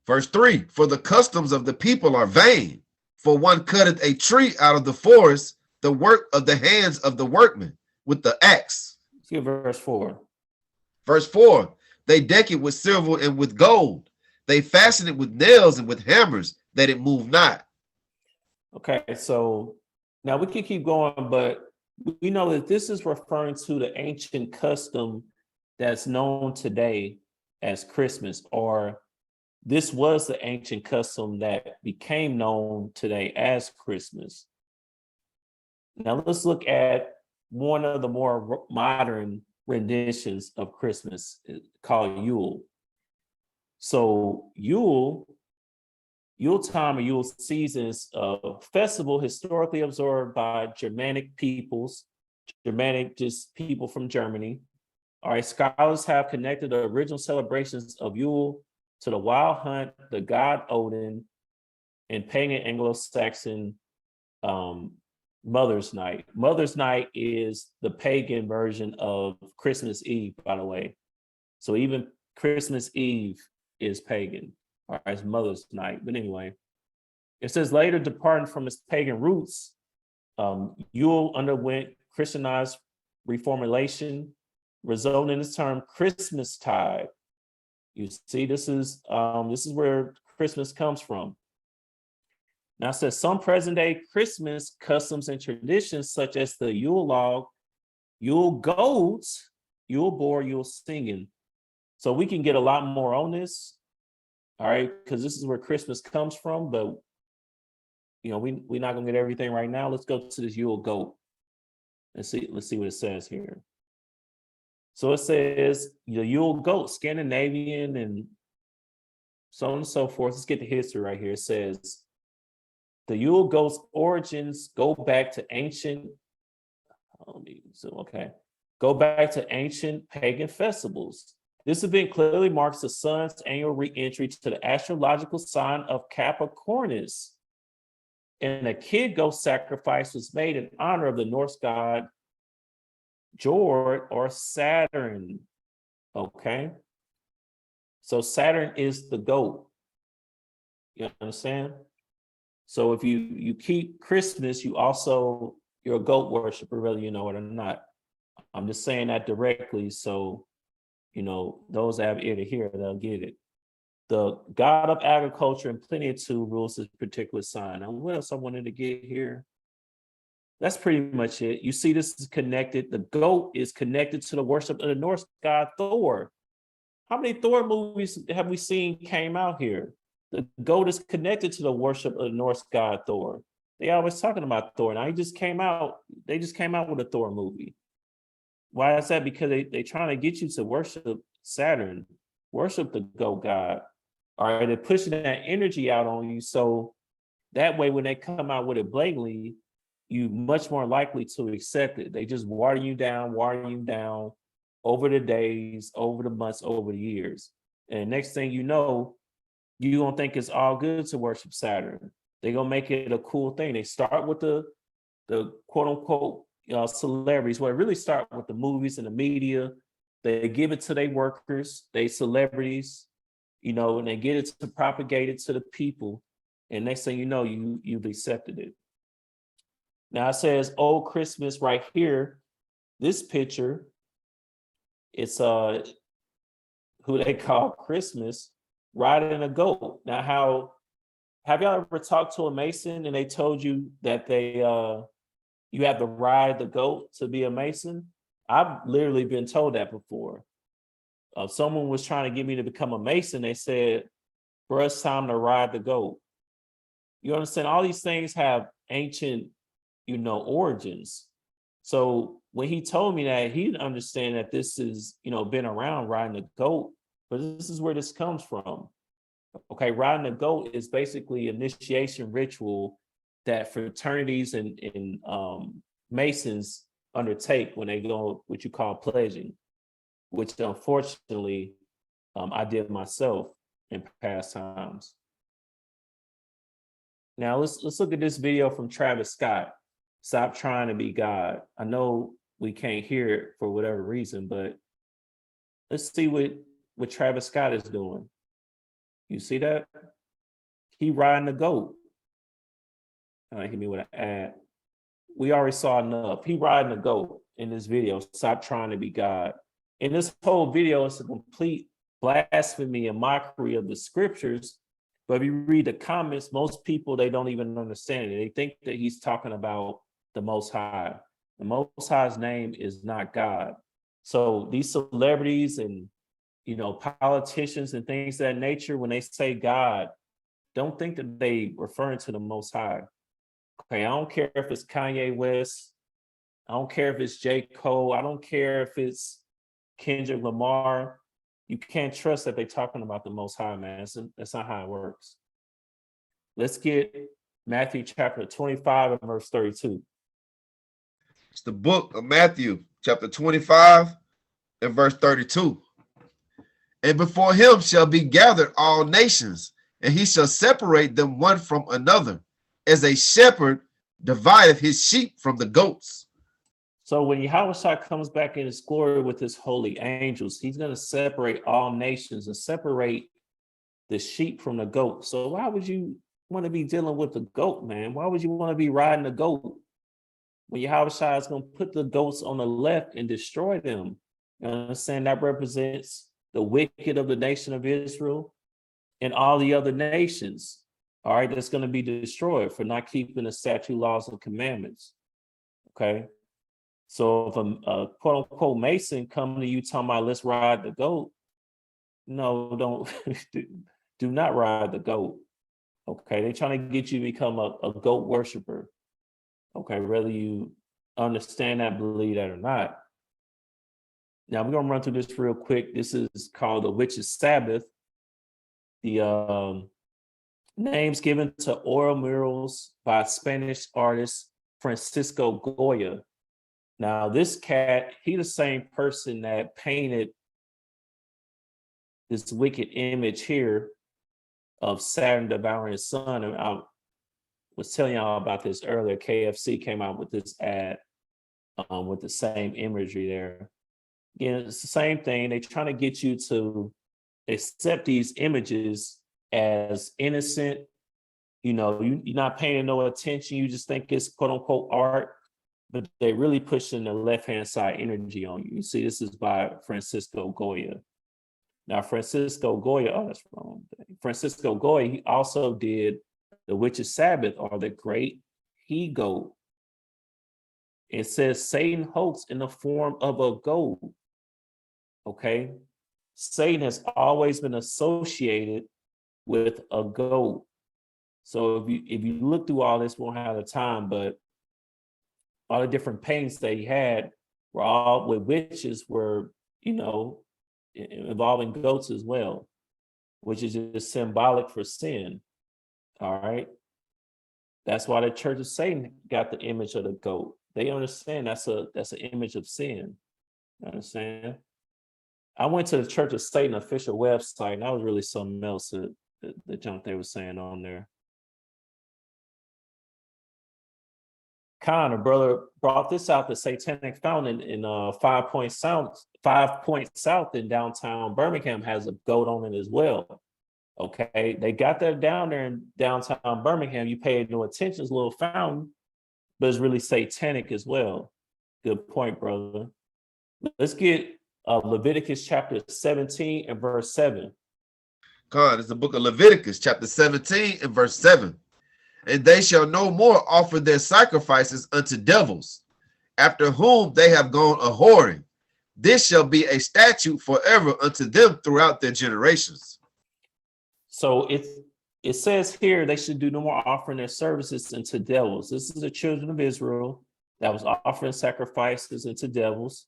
S2: Verse 3, for the customs of the people are vain, for one cutteth a tree out of the forest, the work of the hands of the workman with the axe.
S1: Let's get verse 4.
S2: Verse 4, they deck it with silver and with gold. They fasten it with nails and with hammers, that it move not.
S1: Okay, so now we can keep going, but we know that this is referring to the ancient custom that's known today as Christmas, or this was the ancient custom that became known today as Christmas. Now let's look at one of the more modern renditions of Christmas called Yule. So Yule time or Yule season is a festival historically observed by Germanic peoples Germanic, just people from Germany. All right, scholars have connected the original celebrations of Yule to the wild hunt, the god Odin, and pagan Anglo-Saxon Mother's Night. Mother's Night is the pagan version of Christmas Eve, by the way. So even Christmas Eve is pagan. All right, it's Mother's Night. But anyway, it says later departing from its pagan roots, Yule underwent Christianized reformulation, resulting in the term Christmas tide. You see, this is where Christmas comes from. Now it says some present day Christmas customs and traditions, such as the Yule log, Yule goats, Yule boar, Yule singing. So we can get a lot more on this, all right, because this is where Christmas comes from, but you know, we're not gonna get everything right now. Let's go to this Yule goat and see, let's see what it says here. So it says the Yule goat, Scandinavian and so on and so forth. Let's get the history right here. It says the Yule goat's origins go back to ancient, go back to ancient pagan festivals. This event clearly marks the sun's annual re-entry to the astrological sign of Capricornus. And a kid goat sacrifice was made in honor of the Norse god Jord or Saturn. Okay. So Saturn is the goat. You understand? So if you keep Christmas, you're a goat worshiper, whether you know it or not. I'm just saying that directly, so you know those that have ear to hear, they'll get it. The god of agriculture and plenitude rules this particular sign. Now, what else I wanted to get here? That's pretty much it. You see, this is connected. The goat is connected to the worship of the Norse god Thor. How many Thor movies have we seen came out here? The goat is connected to the worship of the Norse god Thor. They always talking about Thor. Now they just came out with a Thor movie. Why is that? Because they trying to get you to worship Saturn, worship the goat god. All right, they're pushing that energy out on you. So that way, when they come out with it blatantly, you much more likely to accept it. They just water you down over the days, over the months, over the years. And next thing you know, you're gonna think it's all good to worship Saturn. They're gonna make it a cool thing. They start with the quote unquote celebrities. Well, it really start with the movies and the media. They give it to their workers, they celebrities, you know, and they get it to propagate it to the people. And next thing you know, you've accepted it. Now it says Old Christmas right here. This picture, it's who they call Christmas riding a goat. Now, have y'all ever talked to a Mason and they told you that you have to ride the goat to be a Mason? I've literally been told that before. Someone was trying to get me to become a Mason. They said, "For us, time to ride the goat." You understand? All these things have ancient, origins. So when he told me that, he didn't understand that this is, been around riding a goat, but this is where this comes from. Okay, riding a goat is basically initiation ritual that fraternities and Masons undertake when they go what you call pledging, which unfortunately I did myself in past times. Now let's look at this video from Travis Scott. Stop trying to be God. I know we can't hear it for whatever reason, but let's see what Travis Scott is doing. You see that? He riding the goat. Hit me with an ad. We already saw enough. He riding the goat in this video. Stop trying to be God. In this whole video, it's a complete blasphemy and mockery of the scriptures. But if you read the comments, most people, they don't even understand it. They think that he's talking about the Most High. The Most High's name is not God. So these celebrities and politicians and things of that nature, when they say God, don't think that they referring to the Most High. Okay, I don't care if it's Kanye West. I don't care if it's J. Cole. I don't care if it's Kendrick Lamar. You can't trust that they're talking about the Most High, man. That's not how it works. Let's get Matthew chapter 25 and verse 32.
S2: It's the book of Matthew, chapter 25 and verse 32. And before him shall be gathered all nations, and he shall separate them one from another, as a shepherd divideth his sheep from the goats.
S1: So when Yahawashi comes back in his glory with his holy angels, he's going to separate all nations and separate the sheep from the goat. So why would you want to be dealing with the goat, man? Why would you want to be riding the goat when Yahawashi is going to put the goats on the left and destroy them? You understand? That represents the wicked of the nation of Israel and all the other nations, all right, that's going to be destroyed for not keeping the statute, laws, and commandments. Okay. So if a quote unquote Mason come to you talking about let's ride the goat, no, don't do not ride the goat. Okay, they're trying to get you to become a goat worshiper. Okay, whether you understand that, believe that or not. Now we're gonna run through this real quick. This is called the Witch's Sabbath. The names given to oil murals by Spanish artist Francisco Goya. Now, this cat, he the same person that painted this wicked image here of Saturn devouring his son. And I was telling y'all about this earlier. KFC came out with this ad with the same imagery there. Again, it's the same thing. They're trying to get you to accept these images as innocent. You know, you're not paying no attention. You just think it's quote unquote art. But they really pushing the left-hand side energy on you. You see, this is by Francisco Goya. Now, Francisco Goya, oh, that's wrong. Francisco Goya, he also did the Witch's Sabbath or the Great He-Goat. It says Satan hoax in the form of a goat. Okay? Satan has always been associated with a goat. So if you look through all this, we won't have the time, but all the different paintings that he had were all with witches were, you know, involving goats as well, which is just symbolic for sin. All right. That's why the Church of Satan got the image of the goat. They understand that's an image of sin. You understand? I went to the Church of Satan official website, and that was really something else, the junk they were saying on there. Connor, brother, brought this out. The Satanic Fountain in 5 Point South in downtown Birmingham has a goat on it as well. Okay, they got that down there in downtown Birmingham. You paid no attention, it's a little fountain, but it's really satanic as well. Good point, brother. Let's get Leviticus chapter 17 and verse 7.
S2: God, it's the book of Leviticus, chapter 17 and verse 7. And they shall no more offer their sacrifices unto devils, after whom they have gone a whoring. This shall be a statute forever unto them throughout their generations.
S1: So it says here they should do no more offering their services unto devils. This is the children of Israel that was offering sacrifices unto devils.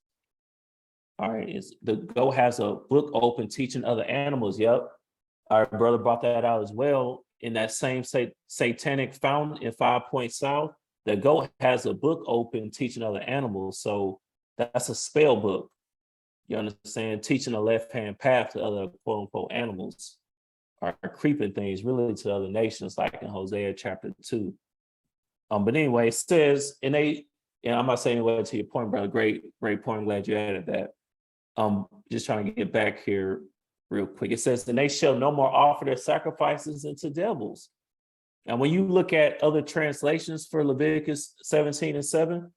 S1: All right, the goat has a book open teaching other animals. Yep, our brother brought that out as well. In that same Satanic Fountain in 5 Point South, the goat has a book open teaching other animals. So that's a spell book. You understand? Teaching a left-hand path to other quote-unquote animals or creeping things really to other nations, like in Hosea chapter 2. But anyway, it says, and I'm not saying anyway to your point, brother. Great point. I'm glad you added that. Just trying to get back here real quick. It says, and they shall no more offer their sacrifices unto devils. And when you look at other translations for Leviticus 17 and 7,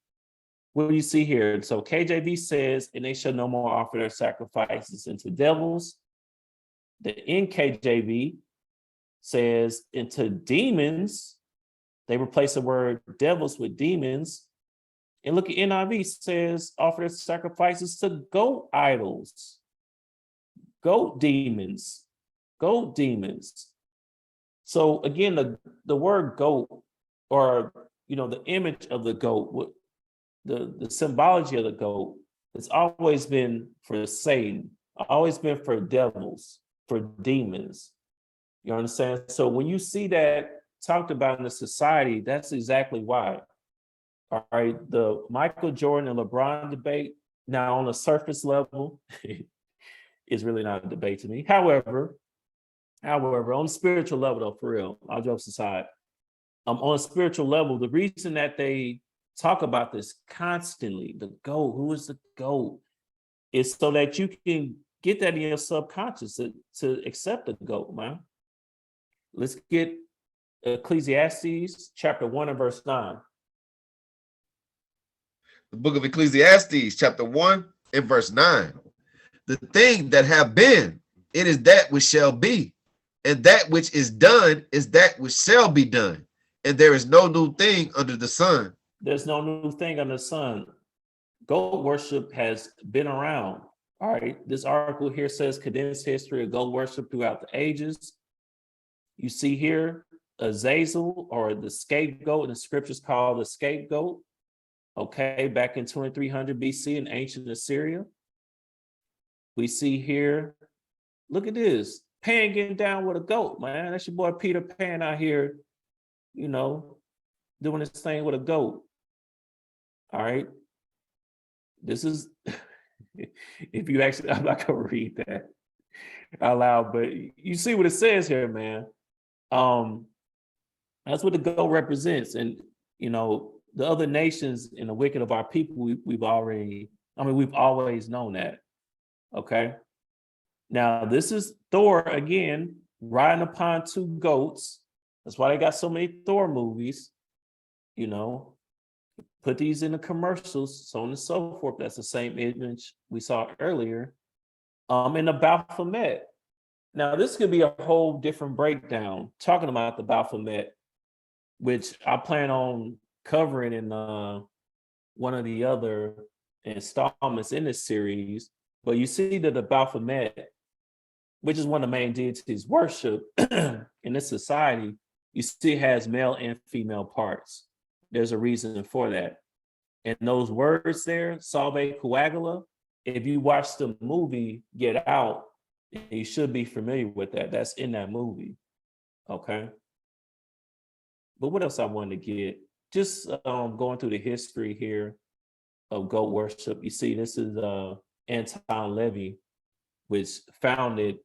S1: what do you see here? So KJV says, and they shall no more offer their sacrifices unto devils. The NKJV says, into demons. They replace the word devils with demons. And look at NIV says, offer their sacrifices to goat idols. Goat demons. So again, the word goat, or the image of the goat, the symbology of the goat, it's always been for Satan, always been for devils, for demons. You understand? So when you see that talked about in the society, that's exactly why. All right, the Michael Jordan and LeBron debate, now on a surface level, is really not a debate to me. However, on a spiritual level, though, for real, all jokes aside, on a spiritual level, the reason that they talk about this constantly, the GOAT, who is the GOAT, is so that you can get that in your subconscious to accept the GOAT, man. Let's get Ecclesiastes chapter 1 and verse 9.
S2: The book of Ecclesiastes, chapter 1 and verse 9. The thing that have been, it is that which shall be, and that which is done is that which shall be done. And there is no new thing under the sun.
S1: There's no new thing under the sun. Goat worship has been around. All right. This article here says condensed history of goat worship throughout the ages. You see here Azazel, or the scapegoat, in the scriptures called the scapegoat. Okay, back in 2300 BC in ancient Assyria. We see here, look at this, Pan getting down with a goat, man. That's your boy Peter Pan out here, you know, doing this thing with a goat. All right. This is, if you actually, I'm not gonna read that out loud, but you see what it says here, man. That's what the goat represents. And, you know, the other nations and the wicked of our people, we've always known that. Okay. Now, this is Thor again, riding upon two goats. That's why they got so many Thor movies, you know, put these in the commercials, so on and so forth. That's the same image we saw earlier. In the Baphomet. Now, this could be a whole different breakdown, talking about the Baphomet, which I plan on covering in one of the other installments in this series. But you see that the Baphomet, which is one of the main deities worship in this society, you see has male and female parts. There's a reason for that. And those words there, salve coagula, if you watch the movie Get Out, you should be familiar with that. That's in that movie. Okay. But what else I wanted to get? Just going through the history here of goat worship. You see, this is Anton Levy, which founded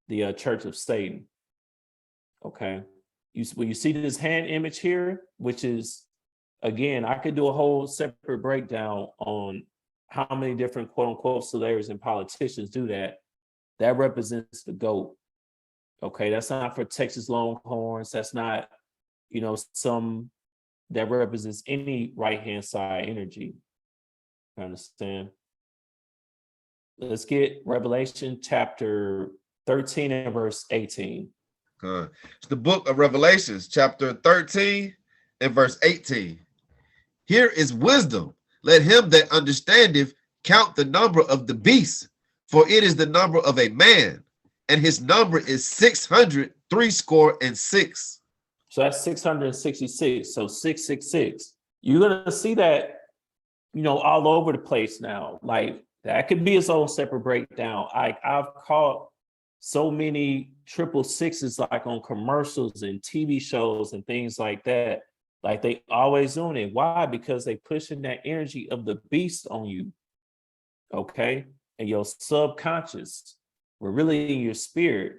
S1: the Church of Satan. Okay. When you see this hand image here, which is, again, I could do a whole separate breakdown on how many different quote unquote celebrities and politicians do that. That represents the goat. Okay, that's not for Texas Longhorns. That's not, you know, some that represents any right-hand side energy. I understand? Let's get Revelation chapter 13 and verse 18.
S2: It's the book of Revelations, chapter 13 and verse 18. Here is wisdom. Let him that understandeth count the number of the beast, for it is the number of a man, and his number is 666.
S1: So that's 666. So 666. You're gonna see that, you know, all over the place now. Like that could be its own separate breakdown. I've caught so many 666 like on commercials and TV shows and things like that. Like they always doing it. Why? Because they pushing that energy of the beast on you. Okay. And your subconscious, we're really in your spirit.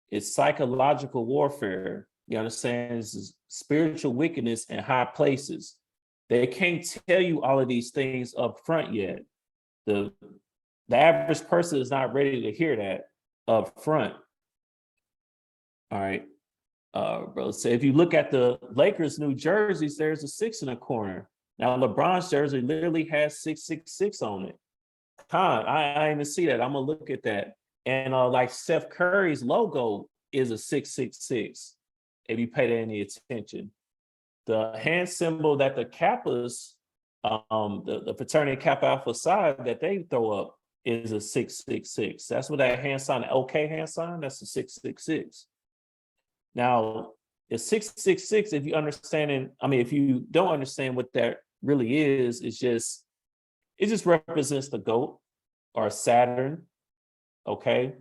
S1: It's psychological warfare. You understand? This is spiritual wickedness in high places. They can't tell you all of these things up front yet. The average person is not ready to hear that up front. All right. Bro, so if you look at the Lakers' new jerseys, there's a 6 in the corner. Now LeBron's jersey literally has 666 on it. I even see that. I'm gonna look at that. And like Steph Curry's logo is a 666. If you pay that any attention, the hand symbol that the Kappas, the fraternity Kappa Alpha Psi that they throw up is a 666. That's what that hand sign, the OK hand sign, that's a 666. Now, the 666, if you understand, if you don't understand what that really is, it just represents the goat or Saturn. Okay.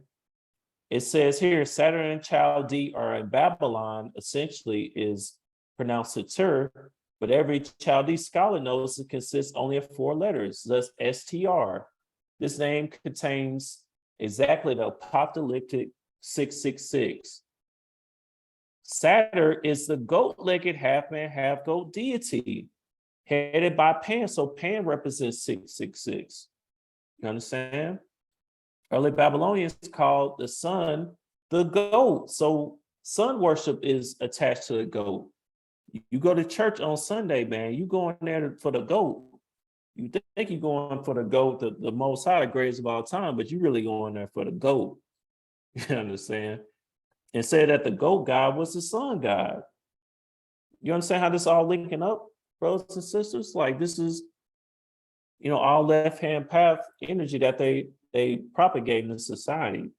S1: It says here, Saturn in Chaldee or in Babylon essentially is pronounced Satur, but every Chaldean scholar knows it consists only of 4 letters, thus STR. This name contains exactly the apocalyptic 666. Saturn is the goat-legged half-man, half-goat deity, headed by Pan, so Pan represents 666. You understand? Early Babylonians called the sun the goat, so sun worship is attached to the goat. You go to church on Sunday, man, you going there for the goat. You think you're going for the goat, the most high, the greatest of all time, but you really going there for the goat. You understand? And said that the goat god was the sun god. You understand how this all linking up, brothers and sisters? Like this is, all left-hand path energy that they propagate in society.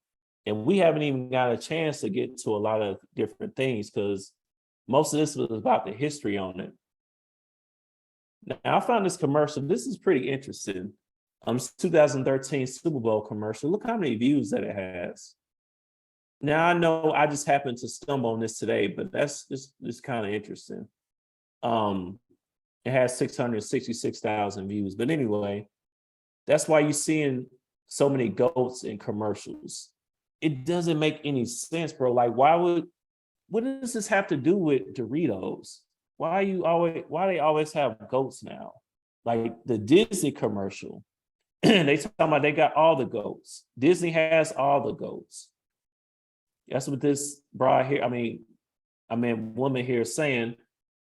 S1: And we haven't even got a chance to get to a lot of different things because most of this was about the history on it. Now I found this commercial. This is pretty interesting. It's 2013 Super Bowl commercial. Look how many views that it has. Now I know I just happened to stumble on this today, but that's just kind of interesting. It has 666,000 views. But anyway, that's why you're seeing so many goats in commercials. It doesn't make any sense, bro. Like, what does this have to do with Doritos? Why they always have goats now? Like the Disney commercial, they talking about they got all the goats. Disney has all the goats. That's what this broad here, woman here is saying.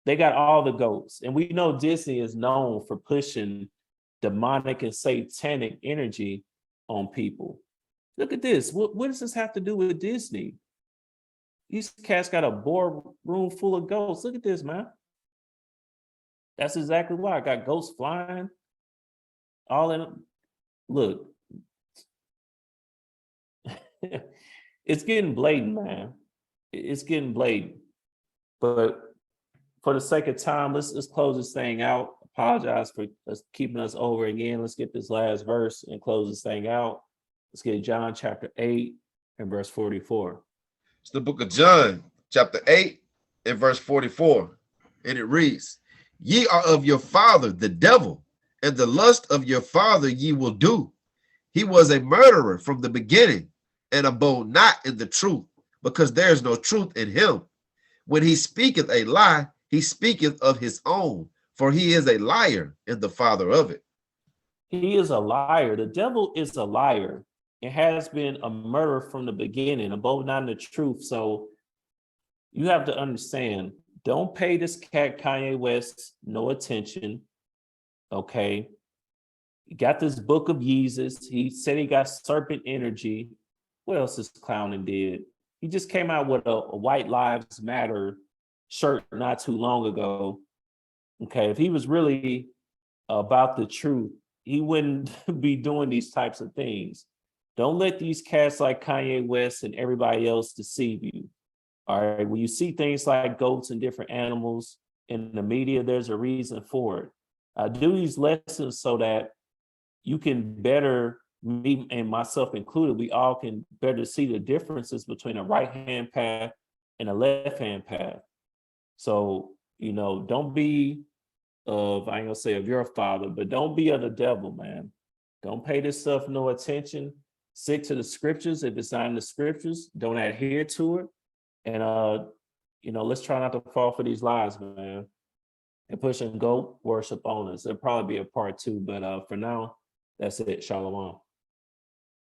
S1: They got all the goats. And we know Disney is known for pushing demonic and satanic energy on people. Look at this. What does this have to do with Disney? These cats got a boardroom full of ghosts. Look at this, man. That's exactly why. I got ghosts flying. All in them. Look. It's getting blatant, man. It's getting blatant. But for the sake of time, let's close this thing out. Apologize for keeping us over again. Let's get this last verse and close this thing out. Let's get John chapter 8 and verse 44.
S2: It's the book of John, chapter 8 and verse 44. And it reads, "Ye are of your father, the devil, and the lust of your father ye will do. He was a murderer from the beginning, and abode not in the truth, because there is no truth in him. When he speaketh a lie, he speaketh of his own, for he is a liar and the father of it."
S1: He is a liar. The devil is a liar. It has been a murderer from the beginning, abode not in the truth. So you have to understand, don't pay this cat Kanye West no attention. Okay. He got this book of Yeezus. He said he got serpent energy. What else this clowning did? He just came out with a White Lives Matter shirt not too long ago. Okay, if he was really about the truth, he wouldn't be doing these types of things. Don't let these cats like Kanye West and everybody else deceive you. All right, when you see things like goats and different animals in the media, there's a reason for it. I do these lessons so that you can better, me and myself included, we all can better see the differences between a right-hand path and a left-hand path. So, don't be I ain't gonna say of your father, but don't be of the devil, man. Don't pay this stuff no attention. Stick to the scriptures. If it's not in the scriptures, don't adhere to it. And let's try not to fall for these lies, man. And pushing goat worship on us. There'll probably be a part 2, but for now, that's it. Shalom.